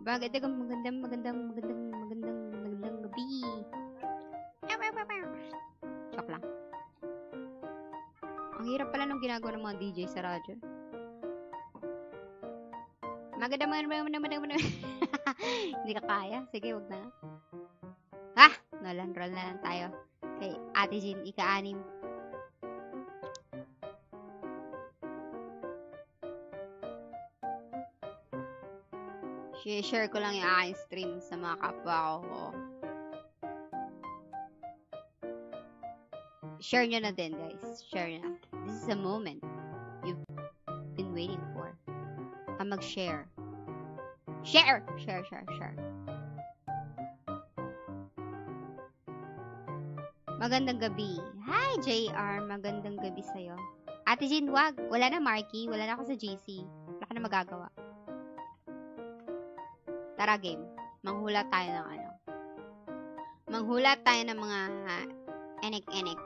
Magandang gabi. Joke lang. Ang hirap pala nung ginagawa ng mga DJ sa radyo. Hindi ka kaya? Sige, wag na. Roll na lang tayo. Kay Ate Jean, ika-anim. Share ko lang yung aking stream sa mga kapwa ko. Share nyo na din, guys. Share na. This is a moment you've been waiting for. Mag-share. Share! Share. Magandang gabi. Hi, JR. Magandang gabi sa'yo. Ate Jean, wag. Wala na, Marky. Wala na ako sa GC. Wala ka na magagawa. Tara, game. Manghula tayo ng ano. Manghula tayo ng mga enek-enek.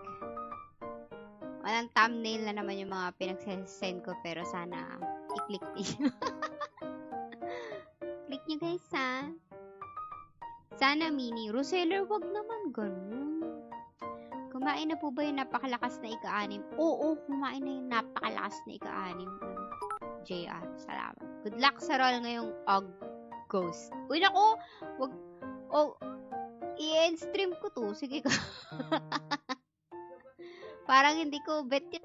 Walang thumbnail na naman yung mga pinagsasend ko, pero sana i-click niyo. Click nyo, guys, ha? Sana, Mini. Roseller, wag naman ganun. Kumain na po ba yung napakalakas na ika-anim? Oo, kumain na yung napakalakas na ika-anim. JR, salamat. Good luck sa roll ngayong Ghost. Uy, naku! Wag, i-end stream ko to. Sige ka. Parang hindi ko bet yun.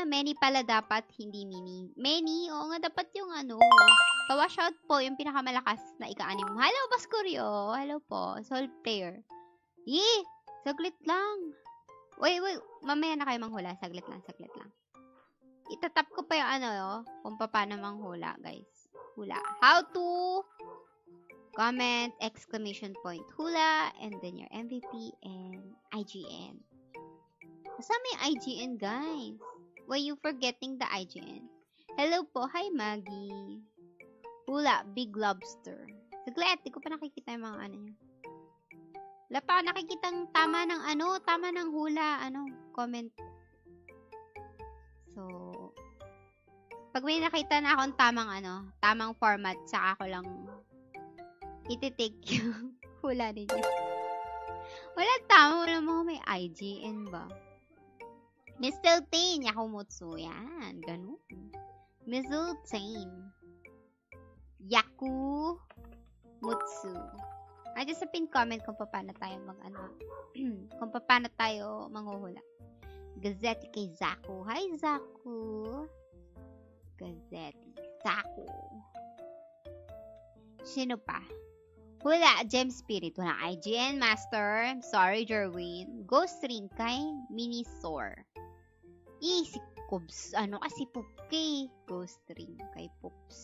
Many pala dapat, hindi mini. Many, oo nga, dapat yung pa-wash out po, yung pinakamalakas na ika-anim. Hello, Bascurio! Hello po, Soul Player. Saglit lang. Wait, mamaya na kayo manghula. Saglit lang. Itatap ko pa yung kung paano manghula, guys. Hula. How to comment, exclamation point, hula, and then your MVP and IGN. Kasama yung IGN, guys. Why you forgetting the IGN? Hello po. Hi, Maggie. Hula, Big Lobster. Saglit, di ko pa nakikita yung mga niya. Wala pa nakikitang tama ng hula, comment. So, pag may nakita na akong tamang format, saka ako lang iti-take yung hula ninyo. Wala mga may IGN ba? Mr. Tain, Yakumutsu. Yan, ganun. Mr. Tain. Yakumutsu. Just sa pin comment kung paano tayo kung paano tayo manghuhula. Gazette kay Zaku. Hi, Zaku. Gazette. Zaku. Sino pa? Hula, Gem Spirit. Wala IGN Master. Sorry, Jerwin. Ghost Ring kay Minisaur. Si Cubs. Kasi Pupke. Ghost Ring kay Pups.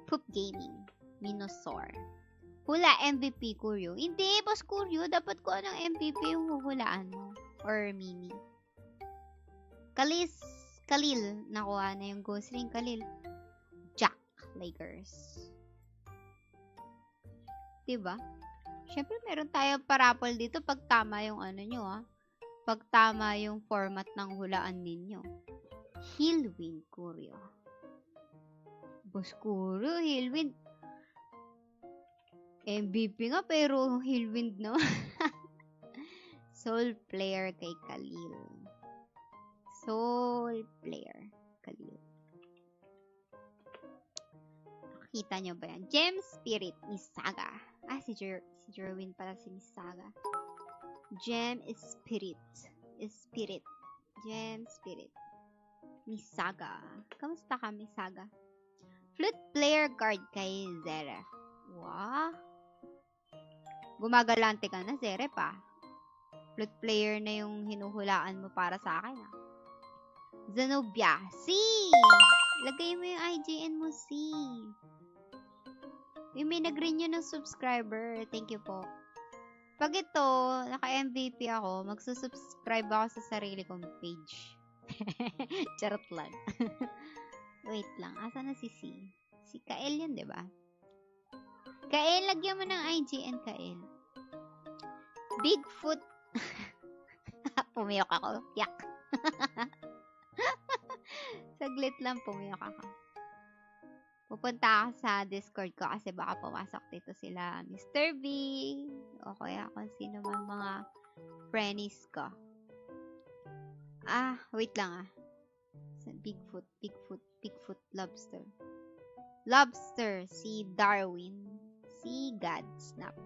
Poop Gaming. Minosaur. Hula, MVP Kuryo. Hindi, Boss Kuryo. Dapat ko MVP yung huhulaan mo. Or Mini. Kalil. Nakuha na yung Ghost Ring. Kalil. Jack Lakers. Diba? Siyempre, meron tayo parapol dito pag tama yung pag tama yung format ng hulaan ninyo. Hillwind Kuryo. Boss Kuryo, Hillwind. MVP nga, pero Hillwind naman. Soul Player kay Kalil. Soul Player. Kalil. Nakita nyo ba yan? Gem Spirit, Misaga. Si Jerwin pala si Misaga. Gem Spirit. Gem Spirit. Misaga. Kamusta ka, Misaga? Flute Player card kay Zera. Wow. Gumagalante ka na, Zere pa. Flute player na yung hinuhulaan mo para sa akin, ah. Zenobia. C! Lagay mo yung IGN mo, C. Yung may nag-renew ng subscriber. Thank you po. Pag ito, naka-MVP ako, magsusubscribe ako sa sarili kong page. Charot lang. Wait lang. Asa na si C? Si Kael yun, diba? Kael, lagyan mo ng IGN, Kael. Bigfoot. Pumiyok ako. Yak. Saglit lang pumiyok ako. Pupunta ako sa Discord ko kasi baka pumasok dito sila Mr. V o kaya kung sino man mga friends ko. Wait lang ah. Bigfoot, lobster. Lobster, si Darwin. Si Godsnap.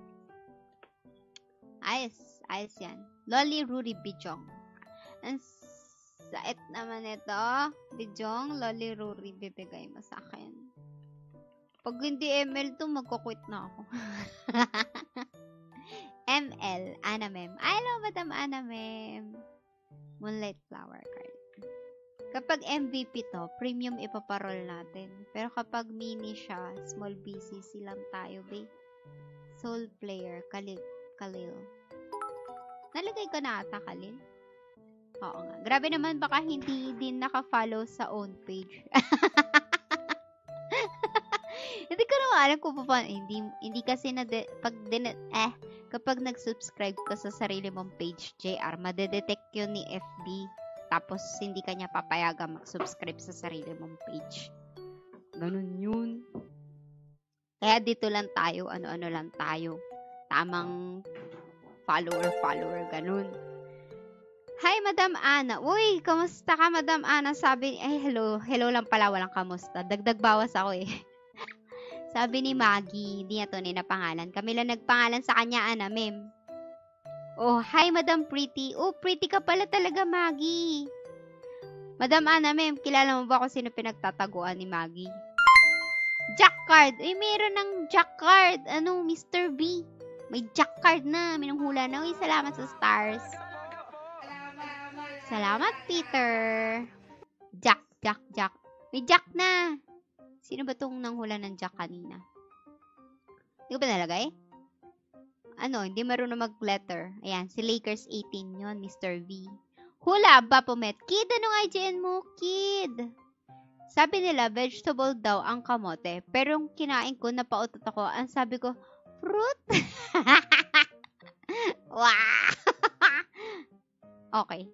Ayos yan. Lolly Rudy Bijong. Ang sait naman ito. Bijong, Lolly Rudy, bibigay mo sa akin. Pag hindi ML to, magkukwit na ako. ML, Anamem. Hello, Madam Anamem. Moonlight Flower Card. Kapag MVP to, premium ipaparol natin. Pero kapag mini siya, small BCC lang tayo, babe. Soul Player, Khalil. Nalagay ko na ata, Khalil? Oo nga. Grabe naman, baka hindi din naka-follow sa own page. Hindi ko naman alam kung paano. Hindi kasi kapag nag-subscribe ka sa sarili mong page, JR, madedetect yun ni FB. Tapos, hindi ka niya papayagan mag-subscribe sa sarili mong page. Ganun yun. Kaya dito lang tayo, ano-ano lang tayo. Tamang follower, ganun. Hi, Madam Ana. Uy, kamusta ka, Madam Ana? Sabi, hello lang pala, walang kamusta. Dagdag bawas ako eh. Sabi ni Maggie, hindi niya to ninapangalan. Kami lang nagpangalan sa kanya, Ana, mem. Oh, hi, Madam Pretty. Oh, pretty ka pala talaga, Maggie. Madam Ana, mem, kilala mo ba kung sino pinagtataguan ni Maggie? Jack card. Meron ng Jack card. Mr. B. May Jack card na. Minunghula na. Uy, salamat sa stars. Salamat, Peter. Jack. May Jack na. Sino ba itong nanghula ng Jack kanina? Hindi ko ba nalagay? Hindi marunong mag-letter. Ayan, si Lakers 18 yon, Mr. V. Hula, Bapomet. Kid, anong IGN mo? Kid. Sabi nila, vegetable daw ang kamote. Pero yung kinain ko, napautot ako. Ang sabi ko, fruit? Wow! Okay.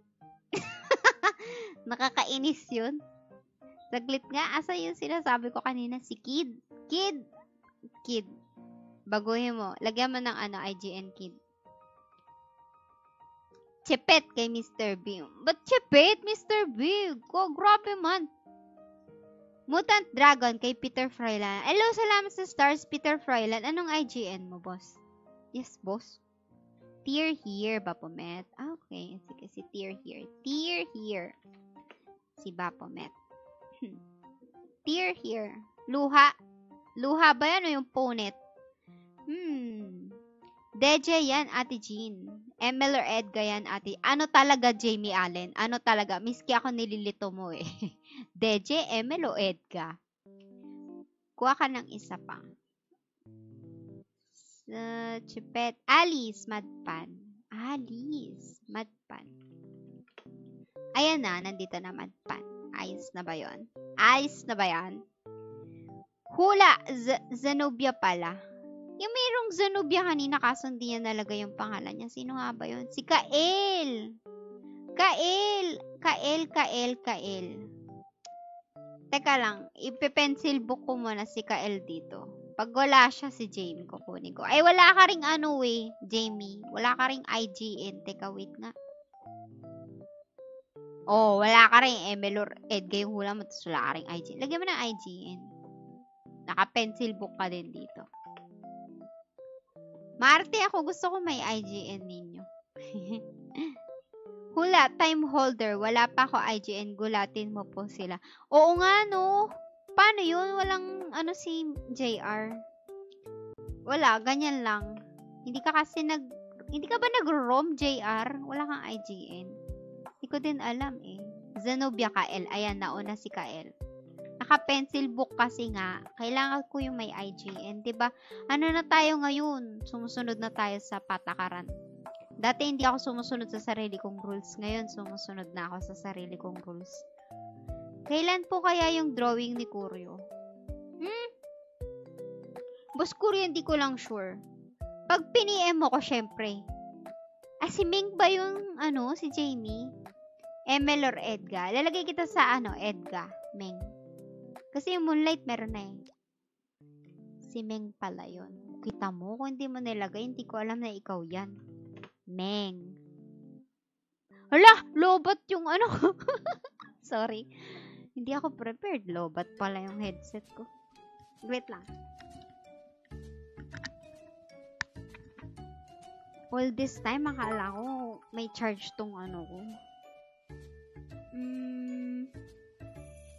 Nakakainis yun. Saglit nga, asa yung sinasabi ko kanina? Si Kid. Kid. Baguhin mo. Lagyan mo ng IGN Kid. Chepet kay Mr. B. Ba't Chepet, Mr. B? Grabe man. Mutant Dragon kay Peter Fryland. Hello, salamat sa stars, Peter Fryland. Anong IGN mo, boss? Yes, boss. Tear here, Bapomet. Okay. Sige, si Tear here. Tear here. Si Bapomet. Tear here. Luha. Luha ba yan o yung punit? Deje yan, Ate Jean. ML or Edgar yan, Ate. Ano talaga, Jamie Allen? Ano talaga? Miski ako nililito mo eh. Deje, ML o Edgar? Kuha ka ng isa pa. Chipet. Alice, Madpan. Ayan na, nandito na Madpan. Ayos na ba yun? Hula, Zenobia pala. Yung mayroong Zenobia kanina kaso hindi niya nalagay yung pangalan niya. Sino nga ba yun? Si Kael. Kael. Teka lang, ipe-pencil book ko muna si Kael dito. Pag wala siya, si Jamie kukunin ko. Ay, wala ka ring Jamie. Wala ka ring IGN. Teka, wait nga. Oh, wala ka ring ML or Edgar yung hula mo, tapos wala ka ring IGN. Lagyan mo ng IGN. Naka-pencil book ka din dito. Marte ako, gusto ko may IGN ninyo. Hula, time holder. Wala pa ako IGN. Gulatin mo po sila. Oo nga, no? Paano yun? Walang, si JR. Wala, ganyan lang. Hindi ka ba nag-ROM, JR? Wala kang IGN. Hindi ko din alam eh. Zenobia Kael. Ayan, nauna si Kael. Naka-pencil book kasi nga. Kailangan ko yung may IGN. Diba? Ano na tayo ngayon? Sumusunod na tayo sa patakaran. Dati hindi ako sumusunod sa sarili kong rules. Ngayon, sumusunod na ako sa sarili kong rules. Kailan po kaya yung drawing ni Kuryo? Boss Kuryo, hindi ko lang sure. Pag piniem mo ko, syempre. Si Ming ba yung, si Jamie? Emil or Edga? Lalagay kita sa, Edga. Ming. Kasi yung Moonlight, meron na eh. Si Ming pala yun. Kita mo, kung hindi mo nilagay, hindi ko alam na ikaw yan. Meng. Hala, lobat yung Sorry. Hindi ako prepared. Lobat pala yung headset ko. Wait lang. All this time, akala ko may charge tong ko.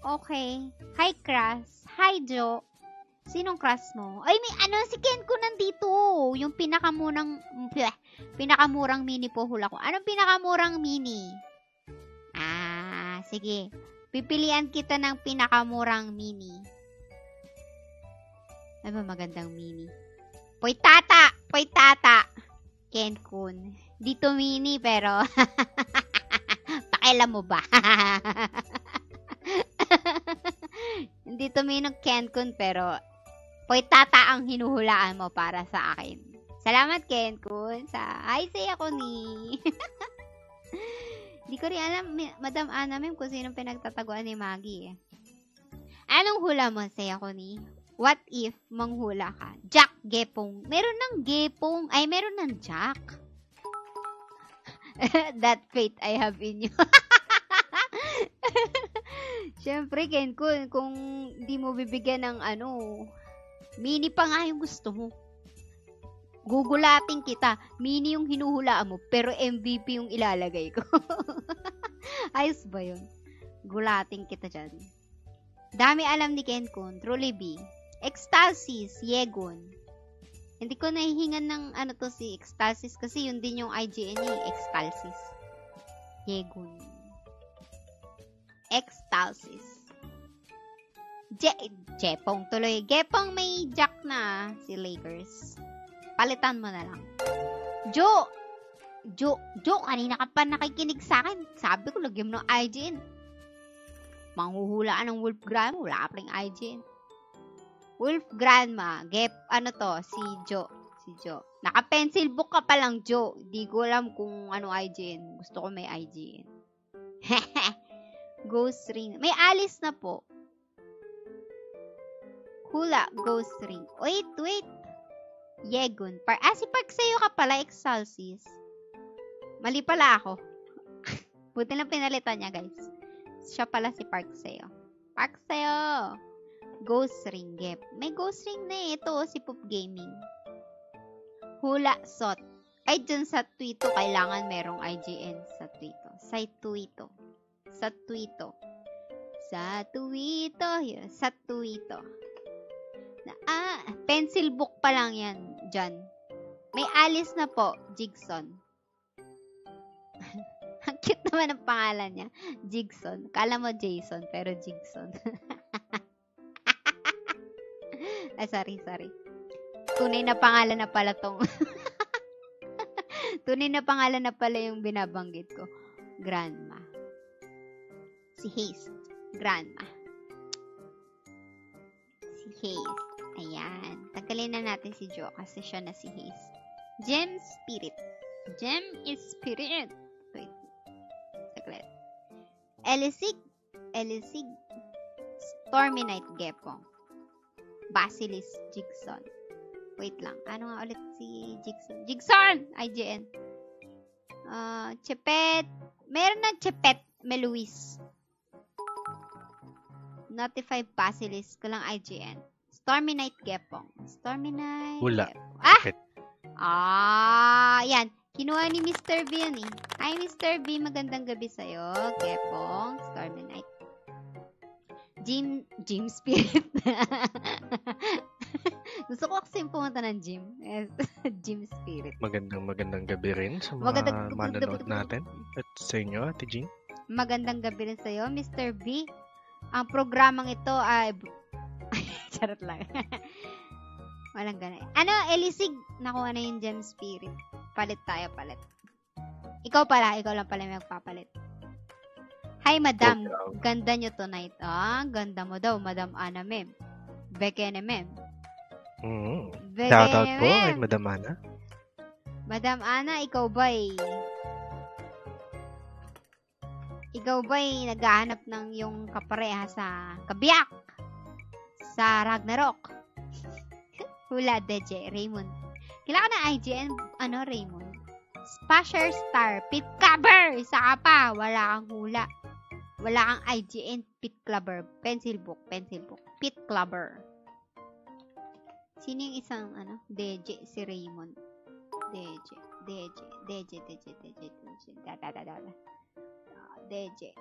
Okay. Hi, Crush. Hi, Jo. Sinong crush mo? Ay, may si Ken ko nandito. Yung pinakamurang mini po hula ko. Anong pinakamurang mini? Sige. Pipilian kita ng pinakamurang mini. Ano ba magandang mini? Poy tata. Ken Kun. Dito mini, pero pakialam mo ba? Dito mini ng Ken Kun, pero Poy tata ang hinuhulaan mo para sa akin. Salamat, Ken Kun. Hi, say ako ni. Di ko rin alam, Madam Ana, kung sino pinagtataguan ni Maggie eh. Anong hula mo, say ako ni? What if manghula ka? Jack Gepong. Meron ng Gepong. Ay, meron ng Jack. That faith I have in you. Siyempre, Ken Kun, kung di mo bibigyan ng mini pa nga yung gusto mo. Gugulating kita. Mini yung hinuhulaan mo, pero MVP yung ilalagay ko. Ayos ba yun? Gulating kita dyan. Dami alam ni Ken Kun. Truly B. Extasis. Yegon. Hindi ko nahihingan ng si Extasis kasi yun din yung IGN niya. Extasis. Yegon. Extasis. Jepong tuloy. Gepong may Jack na si Lakers. Palitan mo na lang. Jo, kanina ka pa nakikinig sa akin. Sabi ko, lagyan mo ng IGN. Manghuhulaan ng Wolf Grandma. Wala ka palang IGN. Wolf Grandma. Si Jo. Naka-pencil book ka pa lang, Jo. Di ko alam kung IGN. Gusto ko may IGN. Ghost Ring. May Alice na po. Hula, Ghost Ring. Wait. Yegon. Si Park sa'yo ka pala, Excelsis. Mali pala ako. Buti lang pinalitan niya, guys. Siya pala si Park sa'yo. Park sa'yo. Ghost Ring, Gep. May Ghost Ring na ito, si Poop Gaming. Hula, Sot. Ay, dyan sa Twito, kailangan merong IGN sa Twito. Sa Twito. Pencil book pa lang yan, dyan. May Alice na po, Jigson. Ang cute naman ang pangalan niya. Jigson. Kala mo Jason, pero Jigson. Ay, sorry. Tunay na pangalan na pala tong. Tunay na pangalan na pala yung binabanggit ko. Grandma. Si Haste. Grandma. Si Haste. Ayan. Tanggalin na natin si Jo kasi siya na si Haze. Gem Spirit. Gem is Spirit. Wait. Saglit. Elisig. Stormy Night Gepong. Basilisk Jigson. Wait lang. Ano nga ulit si Jigson? Jigson! IGN. Chepet. Meron na Chepet. Meluis. Notify Basilisk. Kulang IGN. Stormy Night Gepong. Hula. Chepet. Yan. Kinuha ni Mr. B yun eh. Hi, Mr. B. Magandang gabi sa'yo. Gepong. Stormy Night. Gym Spirit. Gusto ko kasi pumunta ng gym. Yes. Gym spirit. Magandang gabi rin sa Magandang- mga manonood natin. At sa inyo, Ate Jean. Magandang gabi rin sa'yo, Mr. B. Ang programang ito ay... Charot lang. Walang ganun. Ano, Elisig? Nakuha na yung gem spirit. Palit tayo, palit. Ikaw lang pala may magpapalit. Hi, madam. Okay. Ganda nyo tonight. Ah, ganda mo daw, Madam Ana Mem. Bekene Mem. Shoutout Bekene po kay Mem. Madam Ana. Madam Ana, ikaw ba'y naghahanap ng yung kapareha sa kabiyak? Sa Ragnarok? Hula, Deje, Raymond. Kailangan na IGN, Raymond. Spasher Star, Pit Clubber! Isa ka pa, wala kang hula. Wala kang IGN, Pit Clubber. Pencil book. Pit Clubber. Sino yung isang, Deje, si Raymond. Deje. Deje.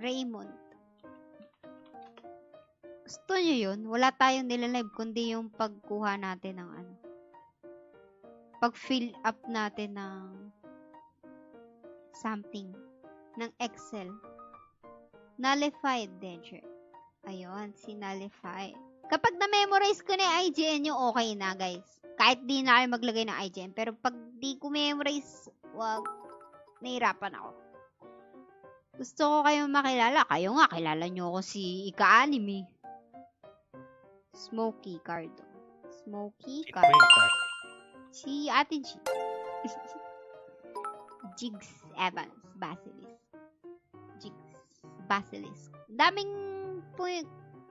Raymond. Gusto nyo yun? Wala tayong nilalive, kundi yung pagkuha natin ng pag-fill up natin ng something. Ng Excel. Nullified, Deje. Ayun, sinullified. Kapag na-memorize ko na yung IGN nyo, okay na, guys. Kahit di na kayo maglagay ng IGN. Pero pag di ko memorize, wag. Nahirapan ako. Gusto ko kayong makilala. Kayo nga, kilala nyo ako si Ika-anime. Smokey Cardo. Si Ate G. Jigs Evans. Basilisk. Daming po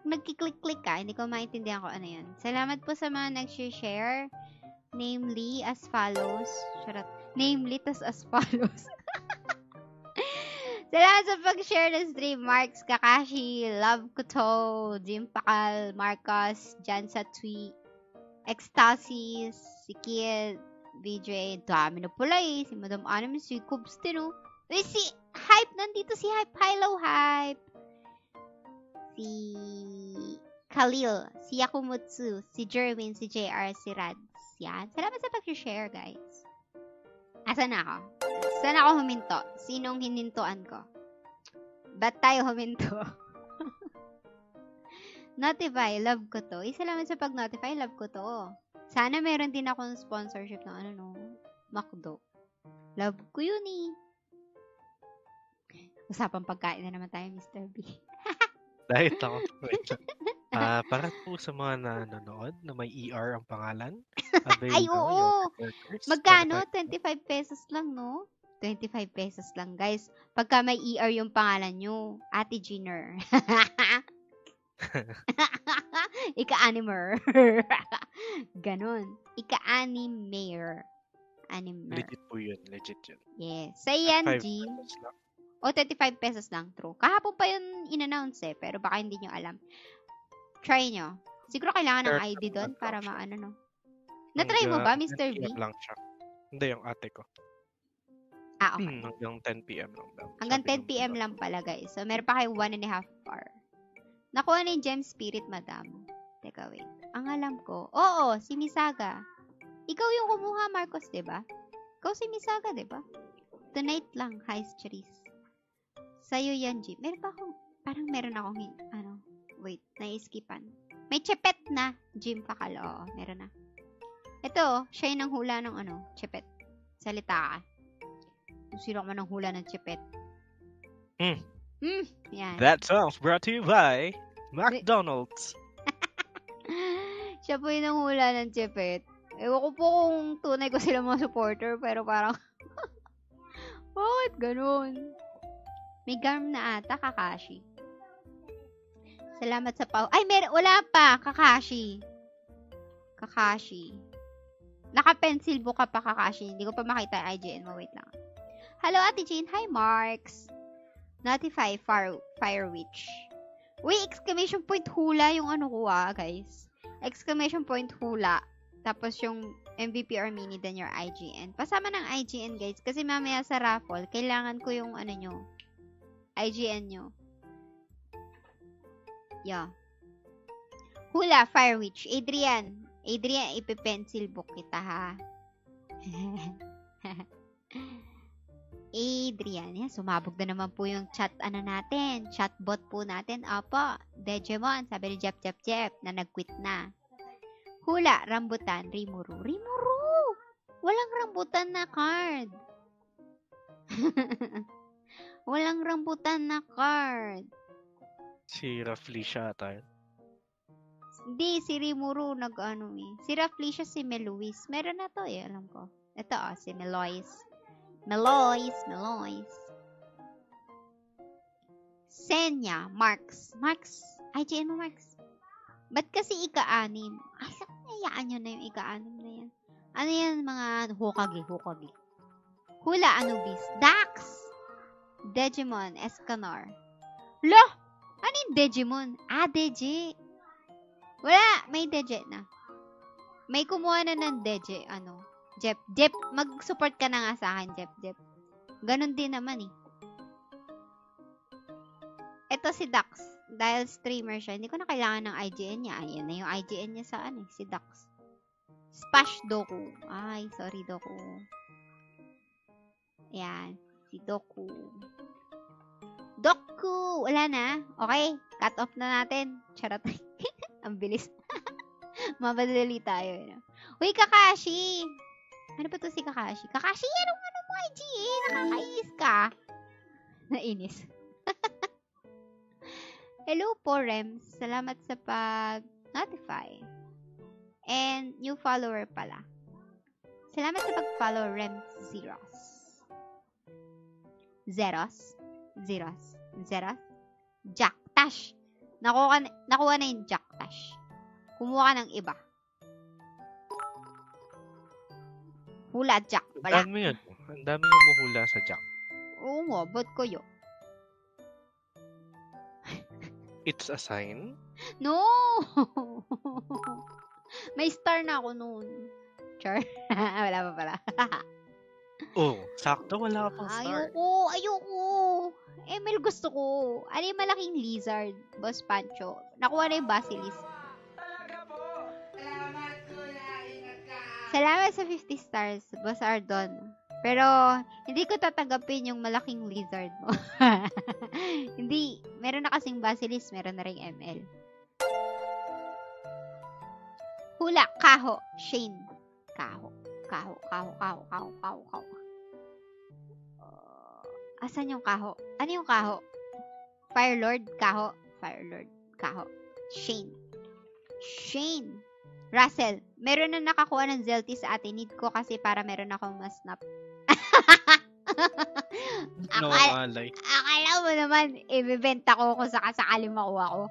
nagkiklik-click ka. Hindi ko maintindihan ko ano yan. Salamat po sa mga nag-share. Namely, as follows. Namely, tas as follows. Salamat sa pag-share ng stream. Marks, Kakashi, Love Kuto, Jim Pakal, Marcos, Jan Satwi, Ecstasis, si Kid, VJ, dami na pula eh. Si Madam Anime, si Cubs din oh. Uy, si Hype, nandito si Hype. Hello, Hype. Si Khalil, si Yakumutsu, si Jerwin, si JR, si Rads. Yan. Salamat sa pag-share, guys. Asan na ako? Saan ako huminto? Sinong hinintuan ko? Ba't tayo huminto? Notify, love ko to. Salamat sa pag-notify, love ko to. Sana meron din akong sponsorship ng McDo. Love ko yun eh. Usapang pagkain na naman tayo, Mr. B. Dahil ako. Para po sa mga nanonood na may ER ang pangalan. Ay, oo. Magkano? 25 pesos lang, no? 25 pesos lang, guys. Pagka may ER yung pangalan nyo. Ate Jenner. Ika-animer. Ganon. Ika-animer. Legit po yun. Legit yun. Yes. Sa yan, Jean. O, 25 pesos lang. True. Kahapon pa yun in-announce eh. Pero baka hindi nyo alam. Try nyo. Siguro kailangan ng ID doon para maano, no? Na-try mo ba, Mr. B? lang siya. Hindi, yung ate ko. Ah, okay. Hanggang 10 p.m. lang daw. Hanggang 10 p.m. lang pala, guys. So, meron pa kayo 1.5 hour. Nakuha na yung gem spirit, madam. Teka, wait. Ang alam ko. Oo, si Misaga. Ikaw yung kumuha, Marcos, diba? Ikaw si Misaga, diba? Tonight lang, Heist Cherise. Sa'yo yan, Jim. Parang meron akong, wait, naiskipan. May chepet na, Jim Pakal. Oo, meron na. Ito, siya yung nanghula ng chepet. Salita ka. Kung sino ka man nanghula ng chepet. Yan. That sounds brought to you by McDonald's. Siya po yung nanghula ng chepet. Ewan ko po kung tunay ko sila mga supporter, pero parang, bakit ganun? May garm na ata, Kakashi. Salamat sa Ay, wala pa, Kakashi. Naka-pencil book ka pa, Kakashi. Hindi ko pa makita yung IGN mo. Wait lang. Hello, Ate Jean. Hi, Marks. Notify, Fire Witch. Uy, exclamation point hula yung ko guys. Exclamation point hula. Tapos yung MVP or mini, then your IGN. Pasama ng IGN, guys. Kasi mamaya sa raffle, kailangan ko yung nyo. IGN nyo. Yeah. Hula, Fire Witch. Adrian, ipipencil book kita, ha? Adrian, yan, sumabog na naman po yung chat, chatbot po natin. Opo, Digimon, sabi ni Jep, na nag-quit na. Hula, rambutan, Rimuru. Walang rambutan na card. Walang rambutan na card. Si Rafflesia ata yun. Hindi, si Rimuru Si Rafflesia, si Meloise. Meron na to alam ko. Ito si Meloise. Meloise. Senya, Marks. IGN mo, Marks. Ba't kasi ika-anim? Ay, hayaan nyo na yung ika-anim na yan. Ano yan, mga Hokage. Hula, Anubis. Dax! Digimon, Escanor. Lah! Ano yung Digimon? Deje. Wala, may Deje na. May kumuha na ng Deje, Jep, mag-support ka na nga sa akin, Jep. Ganon din naman eh. Ito si Dax. Dahil streamer siya, hindi ko na kailangan ng IGN niya. Ayan na yung IGN niya sa si Dax. Spash Doku. Ay, sorry Doku. Ayan, si Doku. Wala na. Okay, cut off na natin. Charot. Ang bilis. Mabadali tayo. Uy, Kakashi! Ano ba to si Kakashi? Kakashi, anong mo IGN? Nakakainis ka. Nainis. Hello po, Rems. Salamat sa pag-notify. And new follower pala. Salamat sa pag-follow, Rems Zeros. Jack Tash. Nakuha na yung Jack Tash. Kumuha ka ng iba. Hula Jack. Wala. Ang dami yung muhula sa Jack. Oo nga, ba't kayo? It's a sign? No! May star na ako noon. Char. Wala pa pala. Sakto, wala ka pang star. Ayoko. Emil gusto ko. Ano yung malaking lizard, Boss Pancho? Nakuha na yung basilisk. Salamat sa 50 stars, Boss Ardon. Pero, hindi ko tatanggapin yung malaking lizard mo. Hindi. Meron na kasing basilisk, meron na rin ML. Hula, Kaho, Shane. Kaho. Asan yung Kaho? Ano yung Kaho? Firelord, Kaho. Shane. Russell, meron na nakakuha ng Zeltis sa atin. Need ko kasi para meron akong mas-snap. Akala mo naman, ibibenta ko kung sakasakali makuha ko.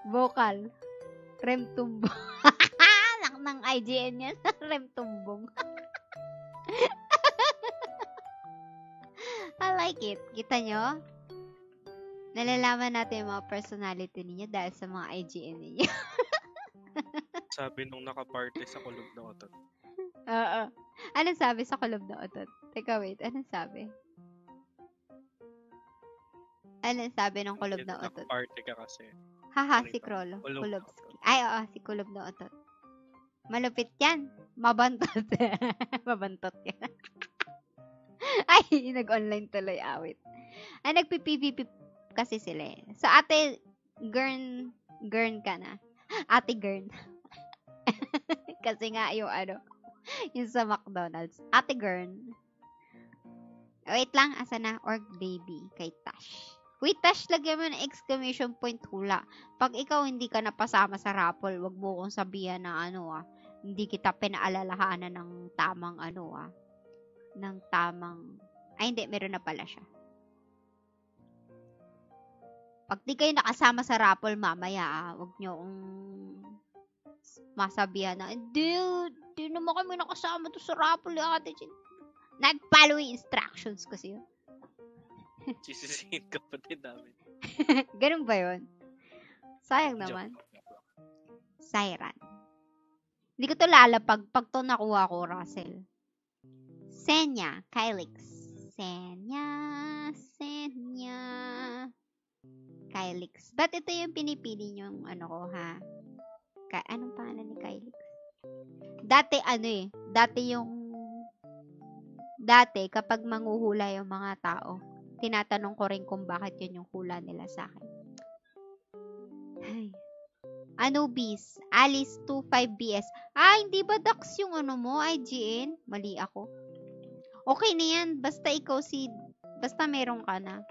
Vocal. Rem tumbong. Lang ng IGN yan. Rem tumbong. I like it. Kita nyo? Nalalaman natin yung mga personality ninyo dahil sa mga IGN ninyo. Sabi nung nakaparty sa kulog na otot. Oo. Anong sabi sa kulob na otot? Teka, wait. Anong sabi? Anong sabi ng kulob na otot? Nakaparty ka kasi. Haha, si Krolo. Kulobski. Ay, oo, si kulob na otot. Malupit yan. Mabantot. Mabantot yan. Ay, nag-online tuloy awit. Ay, nagpi-PVP kasi sila eh. So, ate, Gern ka na. Ate Gern. Kasi nga yung yung sa McDonald's. Ate Gern. Wait lang, asa na? Org baby kay Tash. Wait, Tash, lagyan mo ng exclamation point hula. Pag ikaw hindi ka napasama sa raffle, wag mo kong sabihan na hindi kita pinaalalahanan ng tamang ay hindi, meron na pala siya. Pag di kayo nakasama sa raffle mamaya, wag nyo kong masabihan na, di naman kami nakasama to sa raffle, ate. Nag-follow yung instructions kasi yun. Sisisihin ka pa din namin. Ganun ba yun? Sayang naman. Siren. Hindi ko to lalapag pag to nakuha ko, Russell. Senya, Kylix. Senya. Kylix. Ba't ito yung pinipili niyong ano ko, ha? Anong pangalan ni Kylix? Dati, kapag manghuhula yung mga tao, tinatanong ko rin kung bakit yun yung hula nila sa akin. Ay. Anubis, Alice 25BS. Hindi ba Dax yung ano mo, IGN? Mali ako. Okay na yan. Basta basta meron ka na.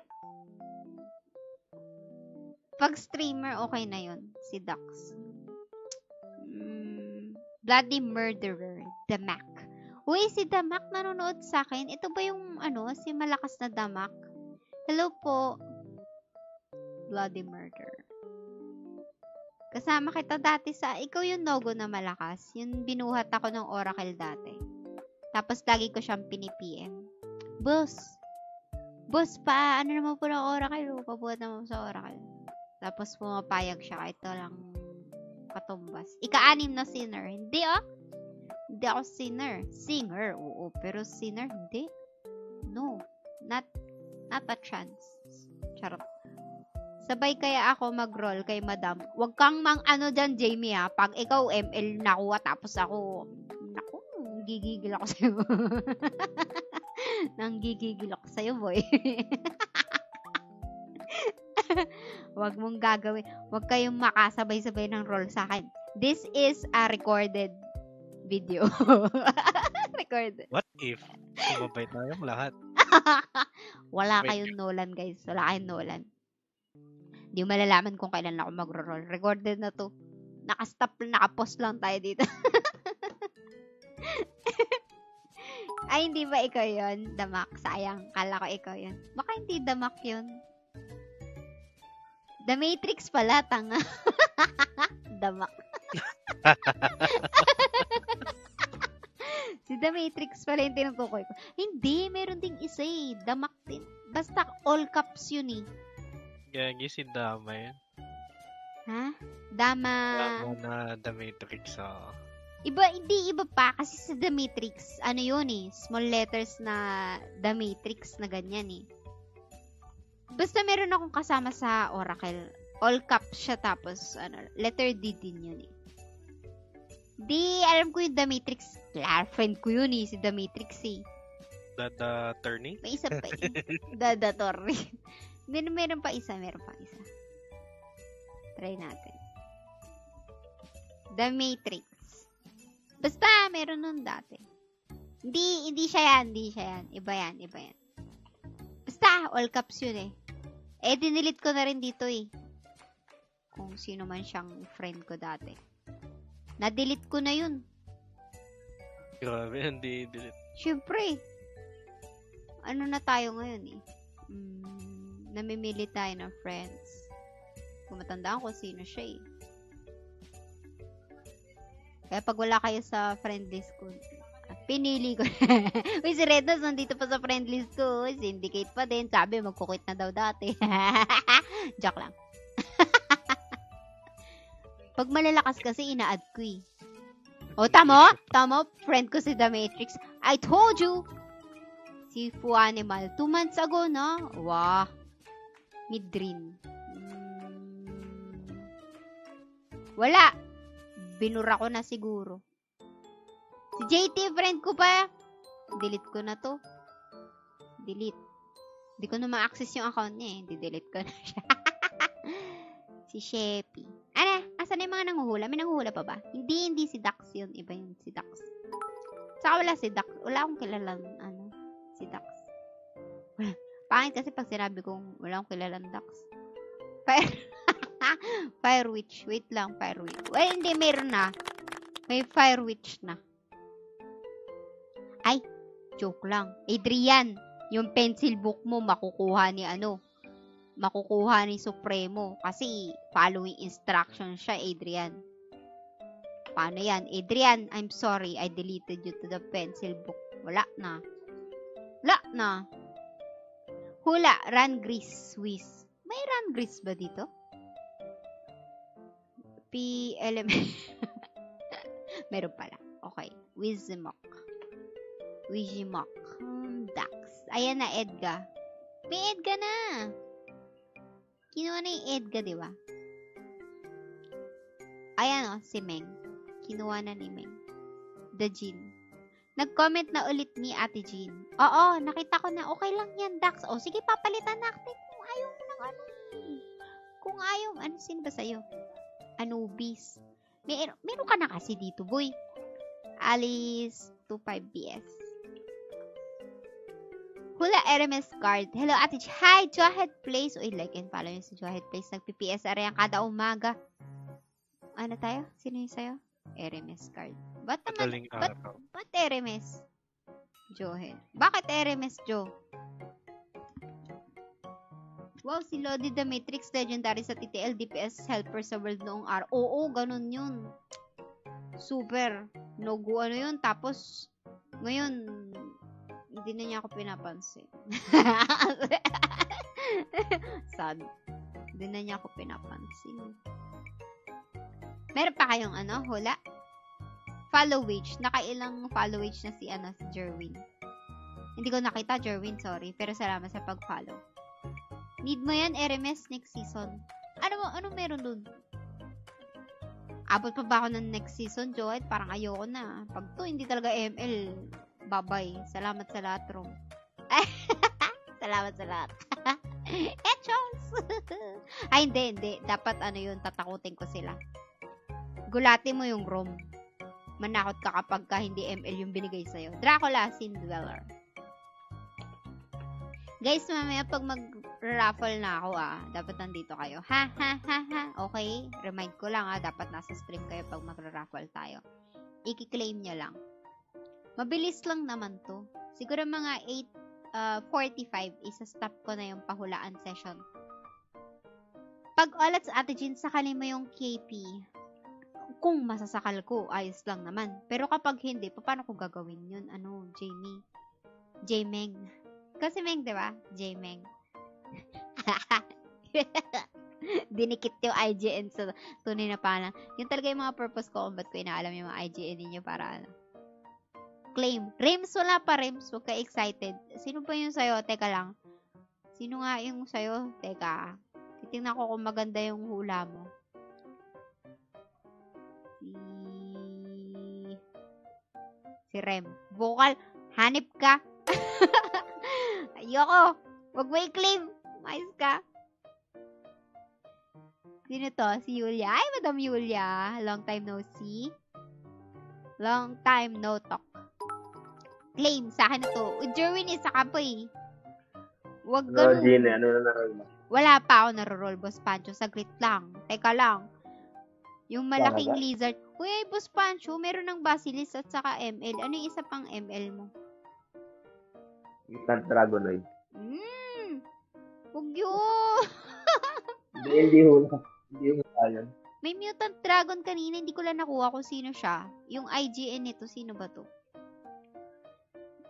Pag streamer, okay na yun. Si Dax. Bloody Murderer, The Mac. Uy, si The Mac nanonood sa akin. Ito ba yung si malakas na The Mac? Hello po. Bloody Murderer. Kasama kita dati ikaw yung Nogo na malakas. Yung binuhat ako ng Oracle dati. Tapos lagi ko siyang pini-PM. Boss pa, ano naman po ng Oracle? Pabuhat naman sa Oracle. Tapos pumapayag siya kahit lang katumbas. Ika-anim na sinner. Hindi Hindi ako sinner. Singer, oo. Pero sinner, hindi. No. Not a chance. Charot. Sabay kaya ako mag-roll kay madam. Huwag kang dyan, Jamie, ha. Pag ikaw ML nakuha, tapos ako, gigigil ako sa'yo. Nanggigigil ako sa'yo, boy. Huwag mong gagawin. Huwag kayong makasabay-sabay ng roll sa akin. This is a recorded video. Recorded. What if sumabay tayong lahat? Wala kayong Nolan, guys. Wala kayong Nolan. Hindi mo malalaman kung kailan ako magro-roll. Recorded na to. Naka-post lang tayo dito. Ay, hindi ba ikaw yun? Damak. Sayang. Kala ko ikaw yun. Baka hindi Damak yun. The Matrix pala, tanga. Damak. Si The Matrix pala yung tinutukoy ko. Hindi, meron ding isa eh. Damak din. Basta all caps yun eh. Gagi si Dama yun. Ha? Dama na The Matrix, Hindi iba pa. Kasi sa The Matrix, ano yun eh. Small letters na The Matrix na ganyan eh. Basta meron akong kasama sa Oracle. All caps siya tapos, letter D din yun eh. Di, alam ko yung The Matrix. Friend ko yun eh, si The Matrix eh. The Attorney? May isa pa eh. The Attorney. Meron pa isa. Try natin. The Matrix. Basta, meron nun dati. Hindi siya yan. Iba yan. Basta, all caps yun eh. Dinilit ko na rin dito eh. Kung sino man siyang friend ko dati. Na-delete ko na yun. Grabe, hindi delete. Siyempre. Ano na tayo ngayon eh. Namimili tayo ng friends. Kung matandaan ko sino siya eh. Kaya pag wala kayo sa friend list ko, pinili ko. Uy, si Redness nandito pa sa friend list ko. Syndicate pa din. Sabi, magkukwit na daw dati. Joke lang. Pag malalakas kasi, ina-add ko eh. O, tamo? Friend ko si The Matrix. I told you! Si Fu Animal. 2 months ago na. Wow. Midrin. Wala. Binura ko na siguro. Si JT, friend ko pa. Delete ko na to. Delete. Hindi ko na ma-access yung account niya eh. Delete ko na siya. Si Sheppy. Asan na yung mga nanguhula? May nanguhula pa ba? Hindi si Dax yun. Iba yun si Dax. Saka wala si Dax. Wala akong kilalang si Dax. Pangit kasi pag sinabi kong wala akong kilalang Dax. Fire Witch. Wait lang, Fire Witch. Well, hindi, meron na. May Fire Witch na. Ay, joke lang. Adrian, yung pencil book mo makukuha ni Supremo. Kasi, following instruction siya, Adrian. Paano yan? Adrian, I'm sorry. I deleted you to the pencil book. Wala na. Hula, Run Grease, Swiss. May Run Grease ba dito? P-element. Meron pala. Okay. Wizimok. Dax. Ayan na, Edga. May Edga na. Kinuha na yung Edga, di ba? Ayan o, si Meng. Kinuha na ni Meng. The Jean. Nag-comment na ulit ni Ate Jean. Oo, nakita ko na. Okay lang yan, Dax. O, sige, papalitan natin. Kung ayaw mo ng ano. Kung ayaw, ano sino ba sa'yo? Anubis. Meron ka na kasi dito, boy. Alice 25BS. Hula Hermes card. Hello, Ate Jean. Hi, Joahead Place. Uy, like and follow nyo sa Joahead Place. Nag-PPS yan kada umaga. Ano tayo? Sino yung sa'yo? Hermes card. Ba't naman? Ba't Hermes? Johead. Bakit Hermes, Jo? Wow, si Lodi the Matrix, legendary sa TTL, DPS helper sa world noong araw. Oo, ganun yun. Super. No-go ano yun. Tapos, ngayon, hindi na niya ako pinapansin. Sad. Hindi na niya ako pinapansin. Meron pa kayong hula? Followage. Nakailang followage na si Jerwin. Hindi ko nakita, Jerwin, sorry. Pero salamat sa pag-follow. Need mo yan, RMS, next season. Ano meron dun? Abot pa ba ako ng next season, Joed? Parang ayoko na. Pag to, hindi talaga ML. Bye-bye. Salamat sa lahat, Rom. Salamat sa lahat. Echos! Ay, hindi. Dapat yun, tatakutin ko sila. Gulati mo yung Rom. Manakot ka kapag hindi ML yung binigay sa'yo. Dracula, Sin Dweller. Guys, mamaya pag mag-raffle na ako, dapat nandito kayo. Ha. Okay? Remind ko lang, dapat nasa stream kayo pag mag-raffle tayo. I-claim nyo lang. Mabilis lang naman to. Siguro mga 8:45, isa-stop ko na yung pahulaan session. Pag ulat sa Ate Jean, sakalin mo yung KP. Kung masasakal ko, ayos lang naman. Pero kapag hindi, paano ko gagawin yun? Jamie? J-Meng. Kasi Meng, di ba? J-Meng. Dinikit yung IGN sa tunay na pangalan. Yun talaga yung mga purpose ko kung ba't ko inaalam yung mga IGN ninyo para claim. Rims, wala pa Rims. Huwag ka excited. Sino pa yung sa'yo? Teka lang. Sino nga yung sa'yo? Teka. Titingnan ko kung maganda yung hula mo. Si Rem. Vocal. Hanip ka. Ayoko. Huwag mo i-claim. Mais ka. Sino to? Si Yulia. Ay, Madam Yulia. Long time no see. Long time no talk. Claim. Sa akin na to. Jerwin, isa ka pa eh. Huwag ganun. Gine, na naroll mo? Wala pa ako naroll, Boss Pancho. Saglit lang. Teka lang. Yung malaking lizard. Uy, Boss Pancho, meron ng Basilisk at saka ML. Ano yung isa pang ML mo? Mutant Dragonoid. Huwag yun. Hindi hula. Hindi hula yun. May Mutant Dragon kanina, hindi ko lang nakuha kung sino siya. Yung IGN nito, sino ba to?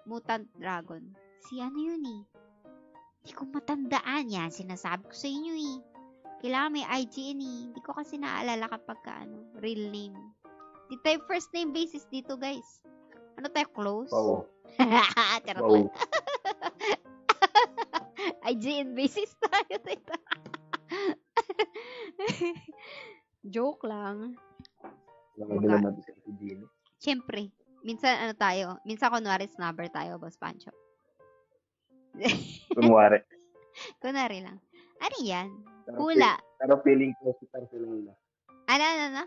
Mutant Dragon. Si ano yun eh? Hindi ko matandaan yan. Sinasabi ko sa inyo eh. Kailangan may IGN eh. Hindi ko kasi naalala kapag real name. Di tayo first name basis dito, guys. Ano tayo, close? Oo. Charot lang. IGN basis tayo dito. Joke lang. Siyempre. Minsan minsan kunwari snubber tayo, Boss Pancho. Kunwari lang. Ano yan? Hula. Pero feeling close sa personal. Ano?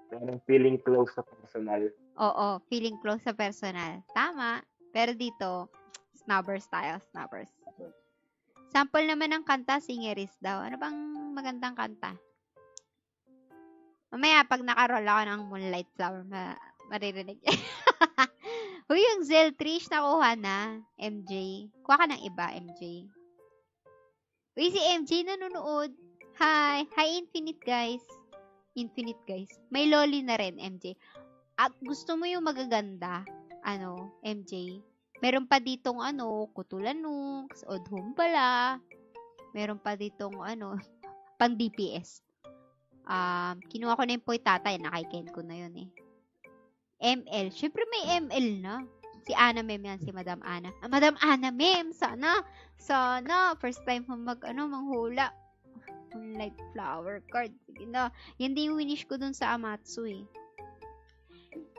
Pero feeling close sa personal. Oo, feeling close sa personal. Tama. Pero dito, snubbers tayo, snubbers. Sample naman ng kanta, singeris daw. Ano bang magandang kanta? Mamaya, pag nakaroll ako ng Moonlight Flower, maririnig. Uy, yung Zeltrish nakuha na, MJ. Kuha ka ng iba, MJ. Uy, si MJ nanonood. Hi. Hi, Infinite guys. Infinite guys. May loli na rin, MJ. At gusto mo yung magaganda, MJ. Meron pa ditong Kutulanux, Odhum pala. Meron pa ditong pang DPS. Kinuha ko na yung Poy Tatay, nakaiken ko na yun eh. ML. Syempre may ML na. Si Ana Mem yan, si Madam Ana. Madam Ana Mem, sana, first time mo manghula. Moonlight flower card. Sige na. Yan din yung winish ko dun sa Amatsu eh.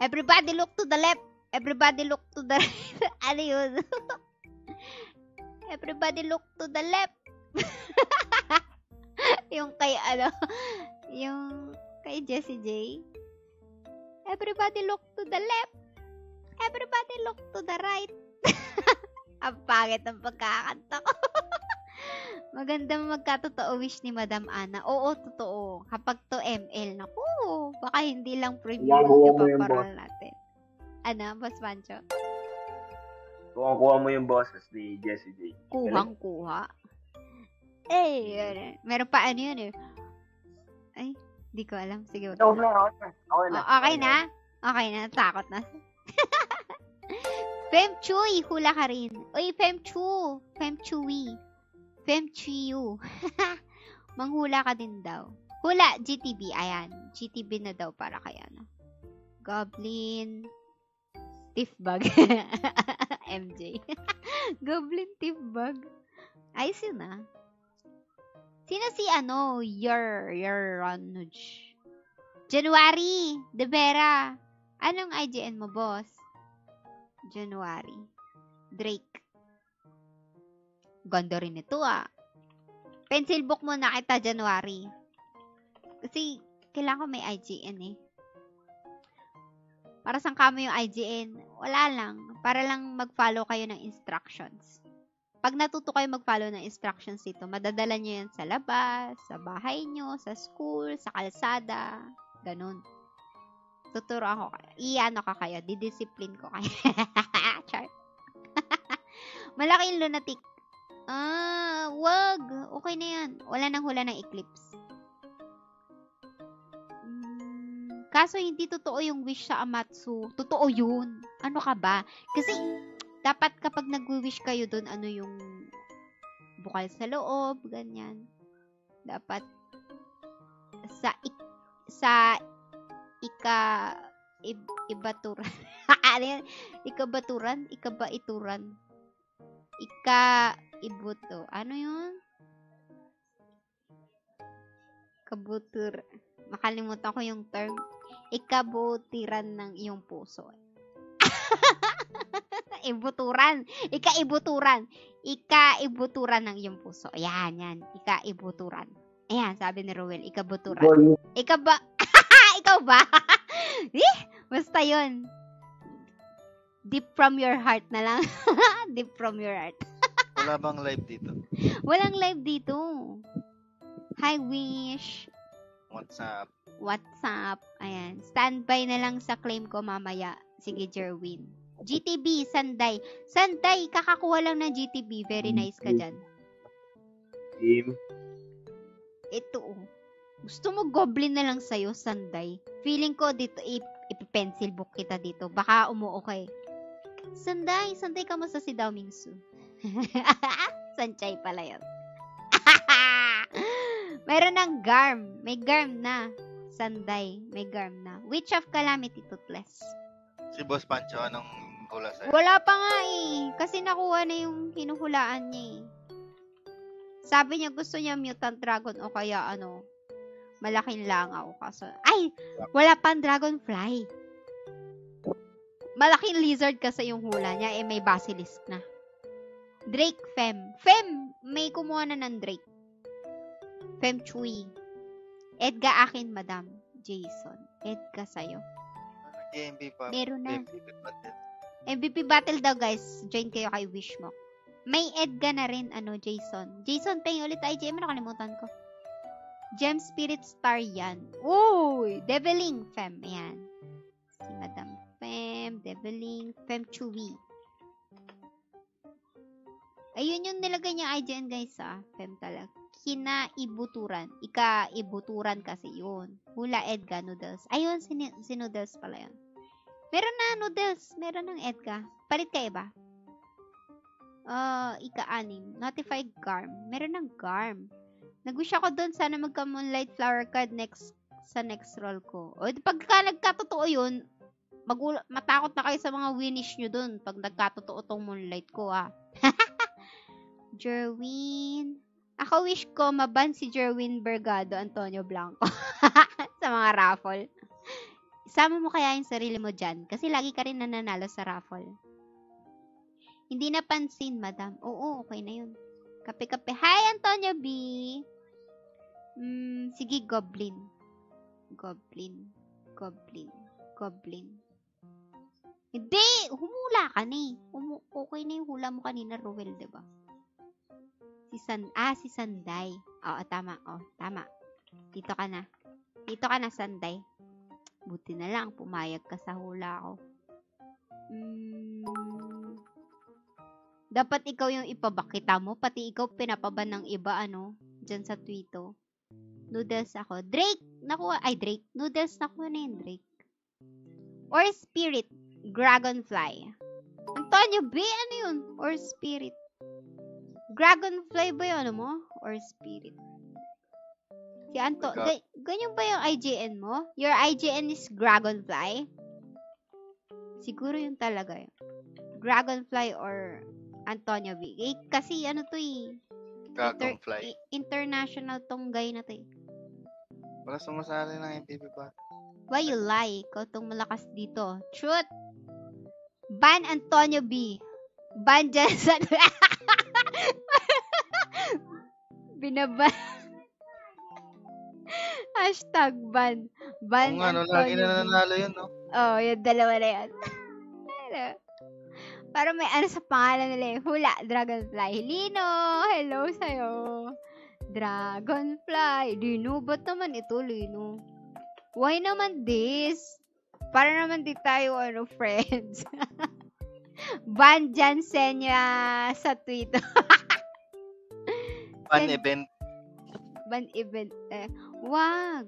Everybody look to the left. Everybody look to the right. Ano yun? Everybody look to the left. Yung kay yung kay Jessie J. Everybody look to the left. Everybody look to the right. Ang pangit ng pagkakanta ko. Magandang magkatotoo wish ni Madam Ana. Oo, totoo. Kapag to ML, naku, baka hindi lang preview Kuha yung mo yung paparal natin. Ano, Boss Pancho? Kuha mo yung boses ni Jessie J. Kuhang-kuha. Eh, meron pa ano yun eh. Ay, di ko alam. Sige, wag na. Okay na? Okay na, takot na. Fem Chuy, hula ka rin. Uy, Fem Chu. Fem Chuy. Fem Chuyu. Manghula ka din daw. Hula, GTB. Ayan. GTB na daw para kay ano. Goblin. Tiffbag. MJ. Goblin Tiffbag. Ayos yun ah. Sino si Ranuj? January. De Vera. Anong IGN mo, boss? January. Drake. Ganda rin ito ah. Pencil book mo na kita January. Kasi kailangan ko may IGN eh. Para saan kamo yung IGN? Wala lang. Para lang mag-follow kayo ng instructions. Pag natuto kayo mag-follow ng instructions dito, madadala nyo yan sa labas, sa bahay nyo, sa school, sa kalsada. Ganun. Tuturo ako. Iano ka kayo. Didiscipline ko kayo. Char. Malaking lunatic. Wag. Okay na yan. Wala nang hula ng eclipse. Kaso hindi totoo yung wish sa Amatsu. Totoo yun. Ano ka ba? Kasi, dapat kapag nag-wish kayo dun, ano yung bukal sa loob, ganyan. Dapat ibaturan. Ano yan? Ikabaituran? Ibuto. Ano yun? Kabutur. Makalimutan ko yung term. Ikabutiran ng iyong puso. Ibuturan. Ikaibuturan ng iyong puso. Yan. Ikaibuturan. Ayan, sabi ni Ruel. Ikabuturan. Ikaw ba? Basta yun. Deep from your heart na lang. Deep from your heart. Wala bang live dito? Walang live dito. Hi, Wish. WhatsApp. Ayan. Standby na lang sa claim ko mamaya. Sige, Jerwin. GTB, Sanday. Sanday, kakakuha lang ng GTB. Very nice ka dyan. Team. Ito, oh. Gusto mo goblin na lang sa'yo, Sanday. Feeling ko dito, ipipencil book kita dito. Baka umuo ka eh. Sanday ka mo sa si Dao Mingsu. Sanchay pala yun. Mayroon ng Garm. May Garm na. Sanday, may Garm na. Witch of Calamity, Toothless. Si Boss Pancho, anong hula sa'yo? Wala pa nga eh. Kasi nakuha na yung hinuhulaan niya eh. Sabi niya gusto niya Mutant Dragon o kaya malaking langaw. Kaso, ay! Wala pang Dragonfly. Malaking lizard kasi yung hula niya. Eh, may basilisk na. Drake Fem. May kumuha na ng Drake. Fem Chui. Edga akin, Madam. Jason. Edga sa'yo. GMB pa. Meron na. MVP battle. MVP battle daw, guys. Join kayo kay Wishmo. May Edga na rin, Jason. Jason, pay ulit IGM. Nakalimutan ko. Gem Spirit Star yan. Uy! Deviling Fem. Ayan. Si Madam Fem. Deviling. Fem Chewy. Ayun yung nilagay niya IGN, guys, Fem talaga. Kinaibuturan. Ikaibuturan kasi yun. Hula Edga Noodles. Ayun, si Noodles pala yun. Meron na Noodles. Meron ng Edga. Palit ka iba. Ika-anim. Notify Garm. Meron ng Garm. Nag-wish ako doon. Sana magka-Moonlight Flower card sa next roll ko. O, pagka nagkatotoo yun, matakot na kayo sa mga winish nyo dun pag nagkatotoo tong moonlight ko, ah. Jerwin. Ako wish ko maban si Jerwin Bergado, Antonio Blanco. Sa mga raffle. Isama mo kaya yung sarili mo dyan. Kasi lagi ka rin nananalo sa raffle. Hindi napansin, madam. Oo, okay na yun. Kape-kape. Hi, Antonio B. Sige, Goblin. Goblin. Hindi! Humula ka na eh. Okay na yung hula mo kanina, Ruel, diba? Si Sanday. Oo, tama. Tama. Dito ka na, Sanday. Buti na lang, pumayag ka sa hula ko. Dapat ikaw yung ipabakita mo. Pati ikaw pinapaban ng iba, dyan sa Twitter. Noodles ako. Drake! Drake. Noodles nakuha na yun, Drake. Or Spirit. Dragonfly. Antonio B, ano yun? Or Spirit. Dragonfly ba yun, mo? Or Spirit. Si Anto, ganyan ba yung IGN mo? Your IGN is Dragonfly? Siguro yun talaga yun. Dragonfly or Antonio B. Kasi to eh. Dragonfly. International tong guy na to eh. Wala sumasali ng MPP pa. Why you lie? Ikaw tong malakas dito. Truth! Ban Antonio B. Ban dyan sa... Binaban. Hashtag ban. Ban Lagi na nanalo yun, no? Oh, yung dalawa na yan. Para may sa pangalan nila eh. Hula, Dragonfly. Lino, hello sa'yo. Dragonfly. Lino, ba't naman ito, Lino? Why naman this? Para naman di tayo, friends. Ban dyan Senya sa Twitter. Ban event. Wag.